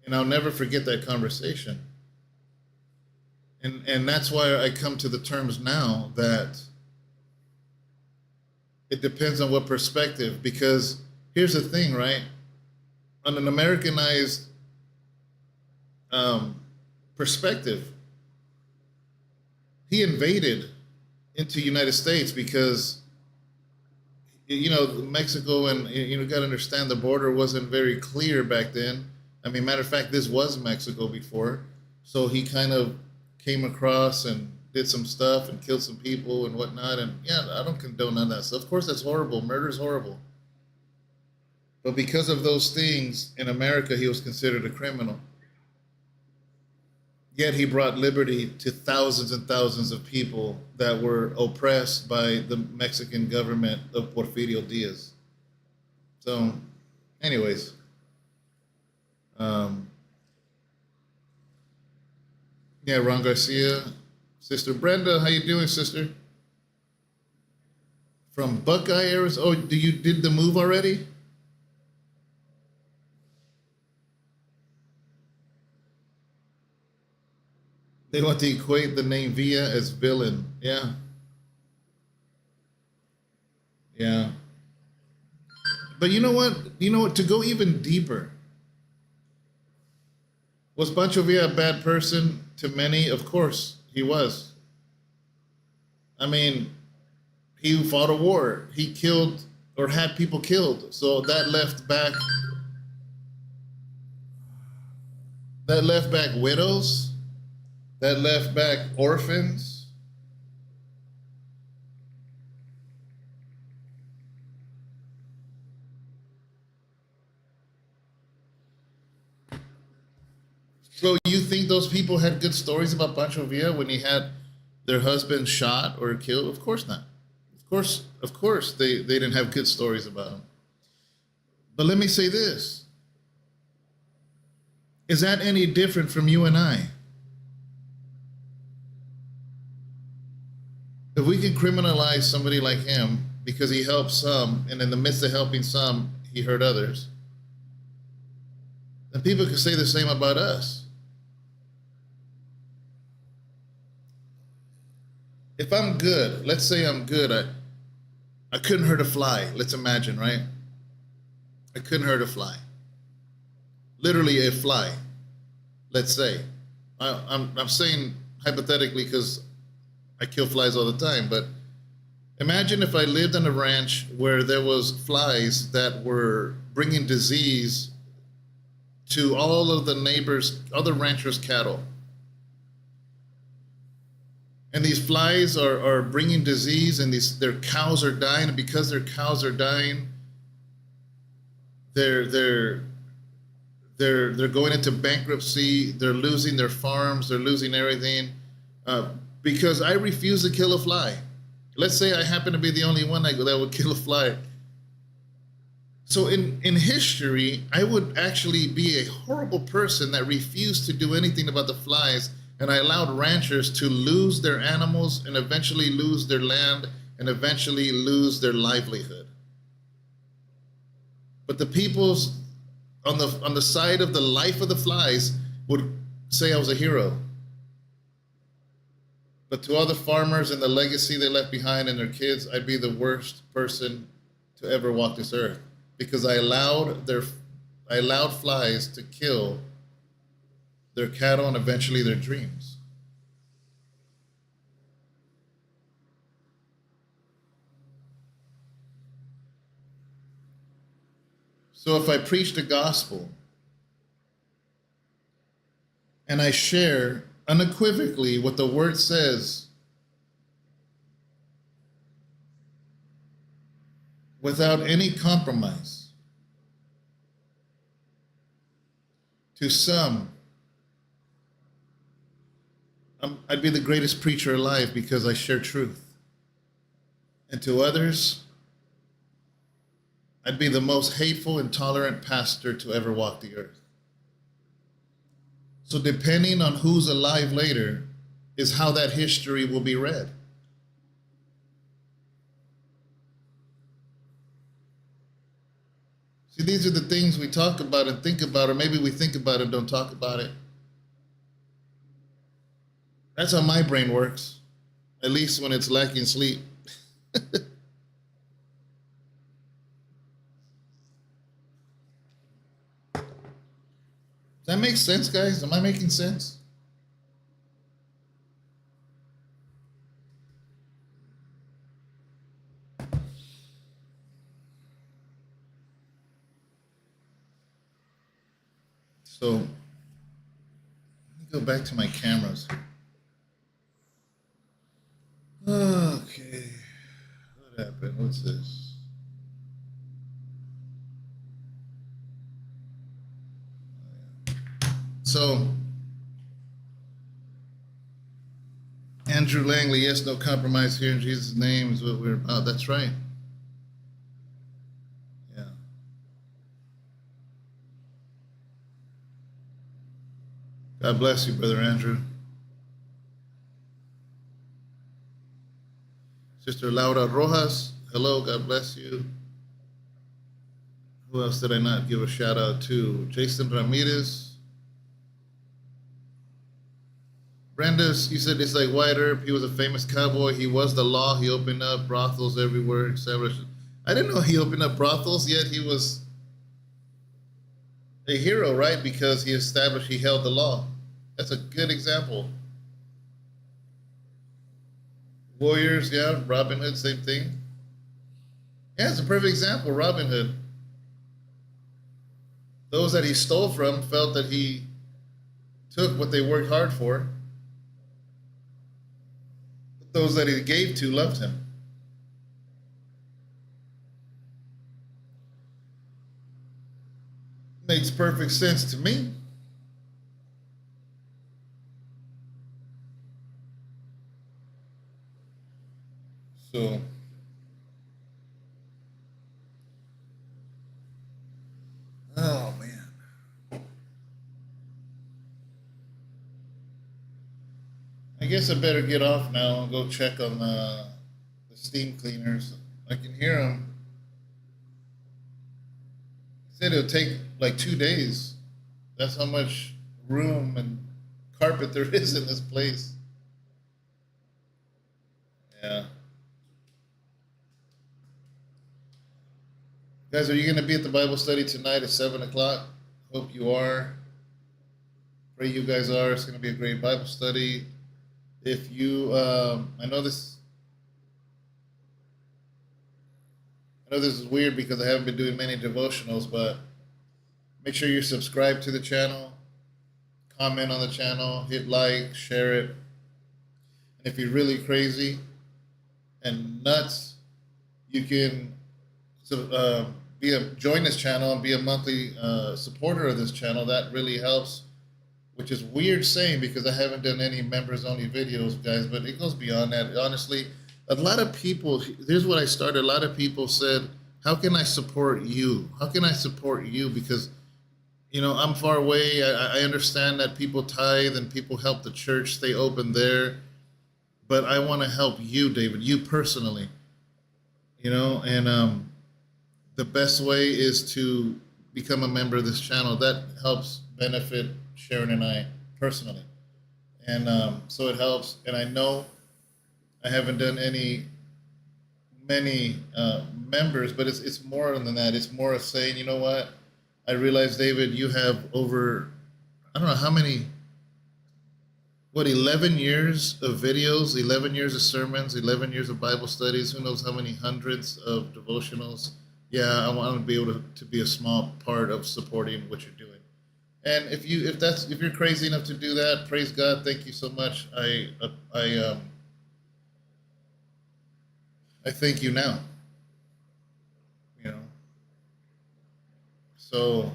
And I'll never forget that conversation. And that's why I come to the terms now that it depends on what perspective, because here's the thing, right? On an Americanized perspective, he invaded into the United States because, you know, Mexico, and you got to understand the border wasn't very clear back then. I mean, matter of fact, this was Mexico before. So he kind of came across and did some stuff and killed some people and whatnot. And yeah, I don't condone none of that stuff. Of course, that's horrible. Murder is horrible. But because of those things, in America, he was considered a criminal. Yet he brought liberty to thousands and thousands of people that were oppressed by the Mexican government of Porfirio Diaz. So, anyways, yeah, Ron Garcia, Sister Brenda, how you doing, sister? From Buckeye, Arizona. Oh, did the move already? They want to equate the name Villa as villain. Yeah. Yeah. But you know what? You know what? To go even deeper, was Pancho Villa a bad person to many? Of course, he was. I mean, he fought a war. He killed or had people killed. So that left back widows, that left back orphans. So you think those people had good stories about Pancho Villa when he had their husband shot or killed? Of course not. Of course, they didn't have good stories about him. But let me say this. Is that any different from you and I? If we can criminalize somebody like him because he helped some, and in the midst of helping some, he hurt others, then people can say the same about us. If I'm good, let's say I'm good, I couldn't hurt a fly. Let's imagine, right? I couldn't hurt a fly. Literally a fly. Let's say. I'm saying hypothetically because I kill flies all the time, but imagine if I lived on a ranch where there was flies that were bringing disease to all of the neighbors, other ranchers' cattle. And these flies are bringing disease, and their cows are dying, and because their cows are dying, they're going into bankruptcy. They're losing their farms. They're losing everything because I refuse to kill a fly. Let's say I happen to be the only one that would kill a fly. So in history, I would actually be a horrible person that refused to do anything about the flies, and I allowed ranchers to lose their animals and eventually lose their land and eventually lose their livelihood. But the people's on the side of the life of the flies would say I was a hero. But to other farmers and the legacy they left behind and their kids, I'd be the worst person to ever walk this earth because I allowed flies to kill their cattle and eventually their dreams. So if I preach the gospel and I share unequivocally what the word says without any compromise, to some, I'd be the greatest preacher alive because I share truth. And to others, I'd be the most hateful, intolerant pastor to ever walk the earth. So depending on who's alive later is how that history will be read. See, these are the things we talk about and think about, or maybe we think about it and don't talk about it. That's how my brain works, at least when it's lacking sleep. Does that make sense, guys? Am I making sense? So, let me go back to my cameras. Okay, what happened? What's this? So, Andrew Langley, yes, no compromise here in Jesus' name is what we're about. That's right. Yeah. God bless you, Brother Andrew. Sister Laura Rojas, hello, God bless you. Who else did I not give a shout out to? Jason Ramirez. Brandes, you said it's like White Earp. He was a famous cowboy. He was the law. He opened up brothels everywhere, etc. I didn't know he opened up brothels, yet he was a hero, right? Because he held the law. That's a good example. Warriors, yeah. Robin Hood, same thing. Yeah, it's a perfect example, Robin Hood. Those that he stole from felt that he took what they worked hard for. Those that he gave to loved him. Makes perfect sense to me. So, oh man, I guess I better get off now and go check on the steam cleaners. I can hear them. He said it'll take like 2 days. That's how much room and carpet there is in this place. Yeah. Guys, are you going to be at the Bible study tonight at 7 o'clock? Hope you are. Pray you guys are. It's going to be a great Bible study. If you, I know this is weird because I haven't been doing many devotionals, but make sure you're subscribed to the channel, comment on the channel, hit like, share it. And if you're really crazy and nuts, you can join this channel and be a monthly supporter of this channel. That really helps, which is weird saying because I haven't done any members only videos, guys, but it goes beyond that. Honestly, a lot of people, here's what I started. A lot of people said, how can I support you? How can I support you? Because, you know, I'm far away. I understand that people tithe and people help the church stay open there, but I want to help you, David, you personally, you know, and the best way is to become a member of this channel. That helps benefit Sharon and I personally. And so it helps. And I know I haven't done many members, but it's more than that. It's more of saying, you know what? I realize, David, you have over, I don't know how many, 11 years of videos, 11 years of sermons, 11 years of Bible studies, who knows how many hundreds of devotionals. Yeah, I want to be able to be a small part of supporting what you're doing. And if you're crazy enough to do that, praise God. Thank you so much. I thank you now. You know. So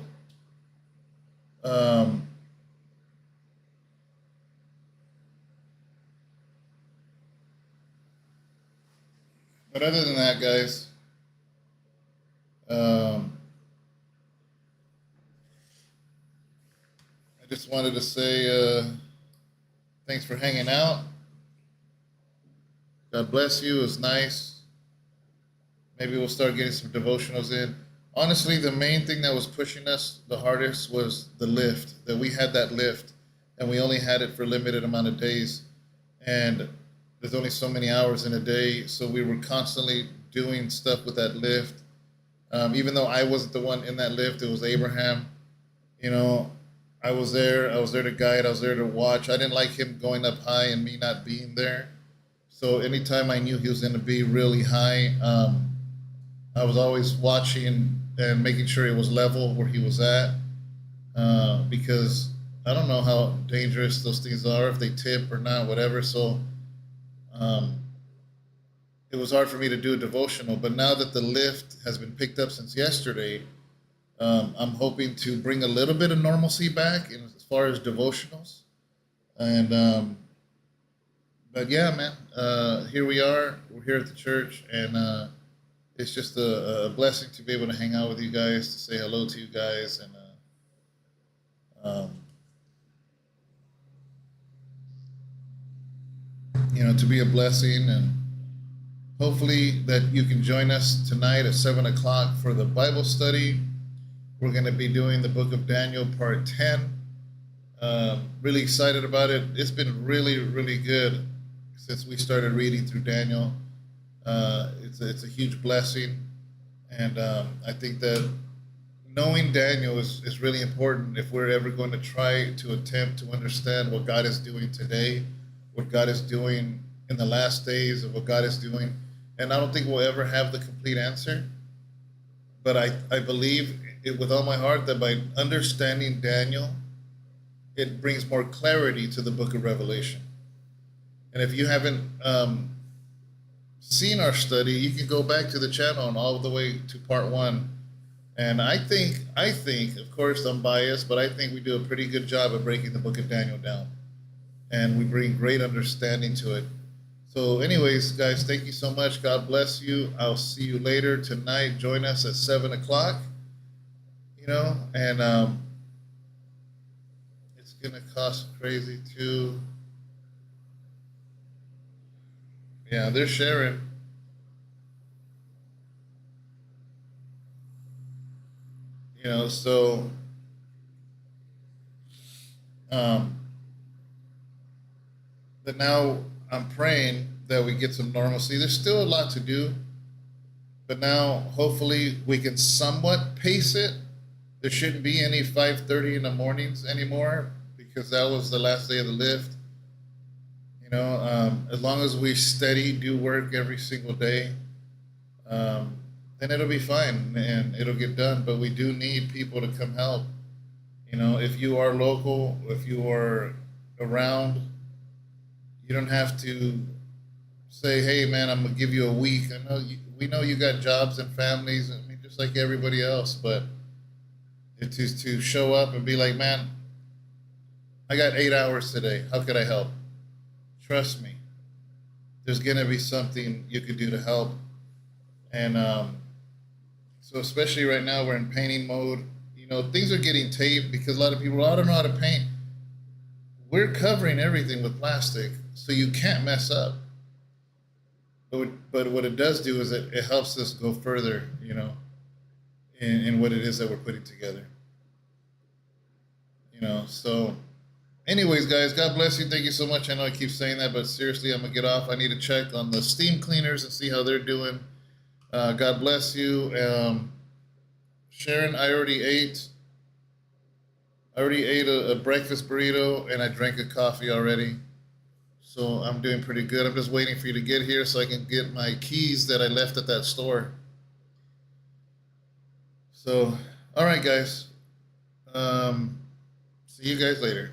but other than that, guys, I just wanted to say thanks for hanging out. God bless you. It was nice. Maybe we'll start getting some devotionals in. Honestly, the main thing that was pushing us the hardest was the lift, that we had that lift, and we only had it for a limited amount of days. And there's only so many hours in a day, so we were constantly doing stuff with that lift. Even though I wasn't the one in that lift, it was Abraham. You know, I was there to guide, I was there to watch. I didn't like him going up high and me not being there. So anytime I knew he was going to be really high, I was always watching and making sure it was level where he was at, because I don't know how dangerous those things are, if they tip or not, whatever. So it was hard for me to do a devotional. But now that the lift has been picked up since yesterday, I'm hoping to bring a little bit of normalcy back as far as devotionals. And but yeah, man, here we are. We're here at the church, and it's just a blessing to be able to hang out with you guys, to say hello to you guys, and you know, to be a blessing. And hopefully that you can join us tonight at 7 o'clock for the Bible study. We're going to be doing the book of Daniel, part 10. Really excited about it. It's been really, really good since we started reading through Daniel. It's a huge blessing. And I think that knowing Daniel is really important if we're ever going to try to attempt to understand what God is doing today, what God is doing in the last days, of what God is doing. And I don't think we'll ever have the complete answer. But I believe it with all my heart that by understanding Daniel, it brings more clarity to the book of Revelation. And if you haven't seen our study, you can go back to the channel and all the way to part 1. And I think, of course, I'm biased, but I think we do a pretty good job of breaking the book of Daniel down. And we bring great understanding to it. So anyways, guys, thank you so much. God bless you. I'll see you later tonight. Join us at 7 o'clock, and it's going to cost crazy too. Yeah, they're sharing. So but now I'm praying that we get some normalcy. There's still a lot to do, but now hopefully we can somewhat pace it. There shouldn't be any 5:30 in the mornings anymore because that was the last day of the lift. As long as we steady do work every single day, then it'll be fine and it'll get done. But we do need people to come help. If you are local, if you are around, you don't have to say, "Hey, man, I'm gonna give you a week." We know you got jobs and families. I mean, just like everybody else. But to show up and be like, "Man, I got 8 hours today. How could I help?" Trust me, there's gonna be something you could do to help. And so, especially right now, we're in painting mode. Things are getting taped because a lot of people, I don't know how to paint. We're covering everything with plastic, so you can't mess up. But what it does do is it helps us go further, in what it is that we're putting together. So anyways, guys, God bless you. Thank you so much. I know I keep saying that, but seriously, I'm going to get off. I need to check on the steam cleaners and see how they're doing. God bless you. Sharon, I already ate a breakfast burrito and I drank a coffee already. So I'm doing pretty good. I'm just waiting for you to get here so I can get my keys that I left at that store. So, all right, guys. See you guys later.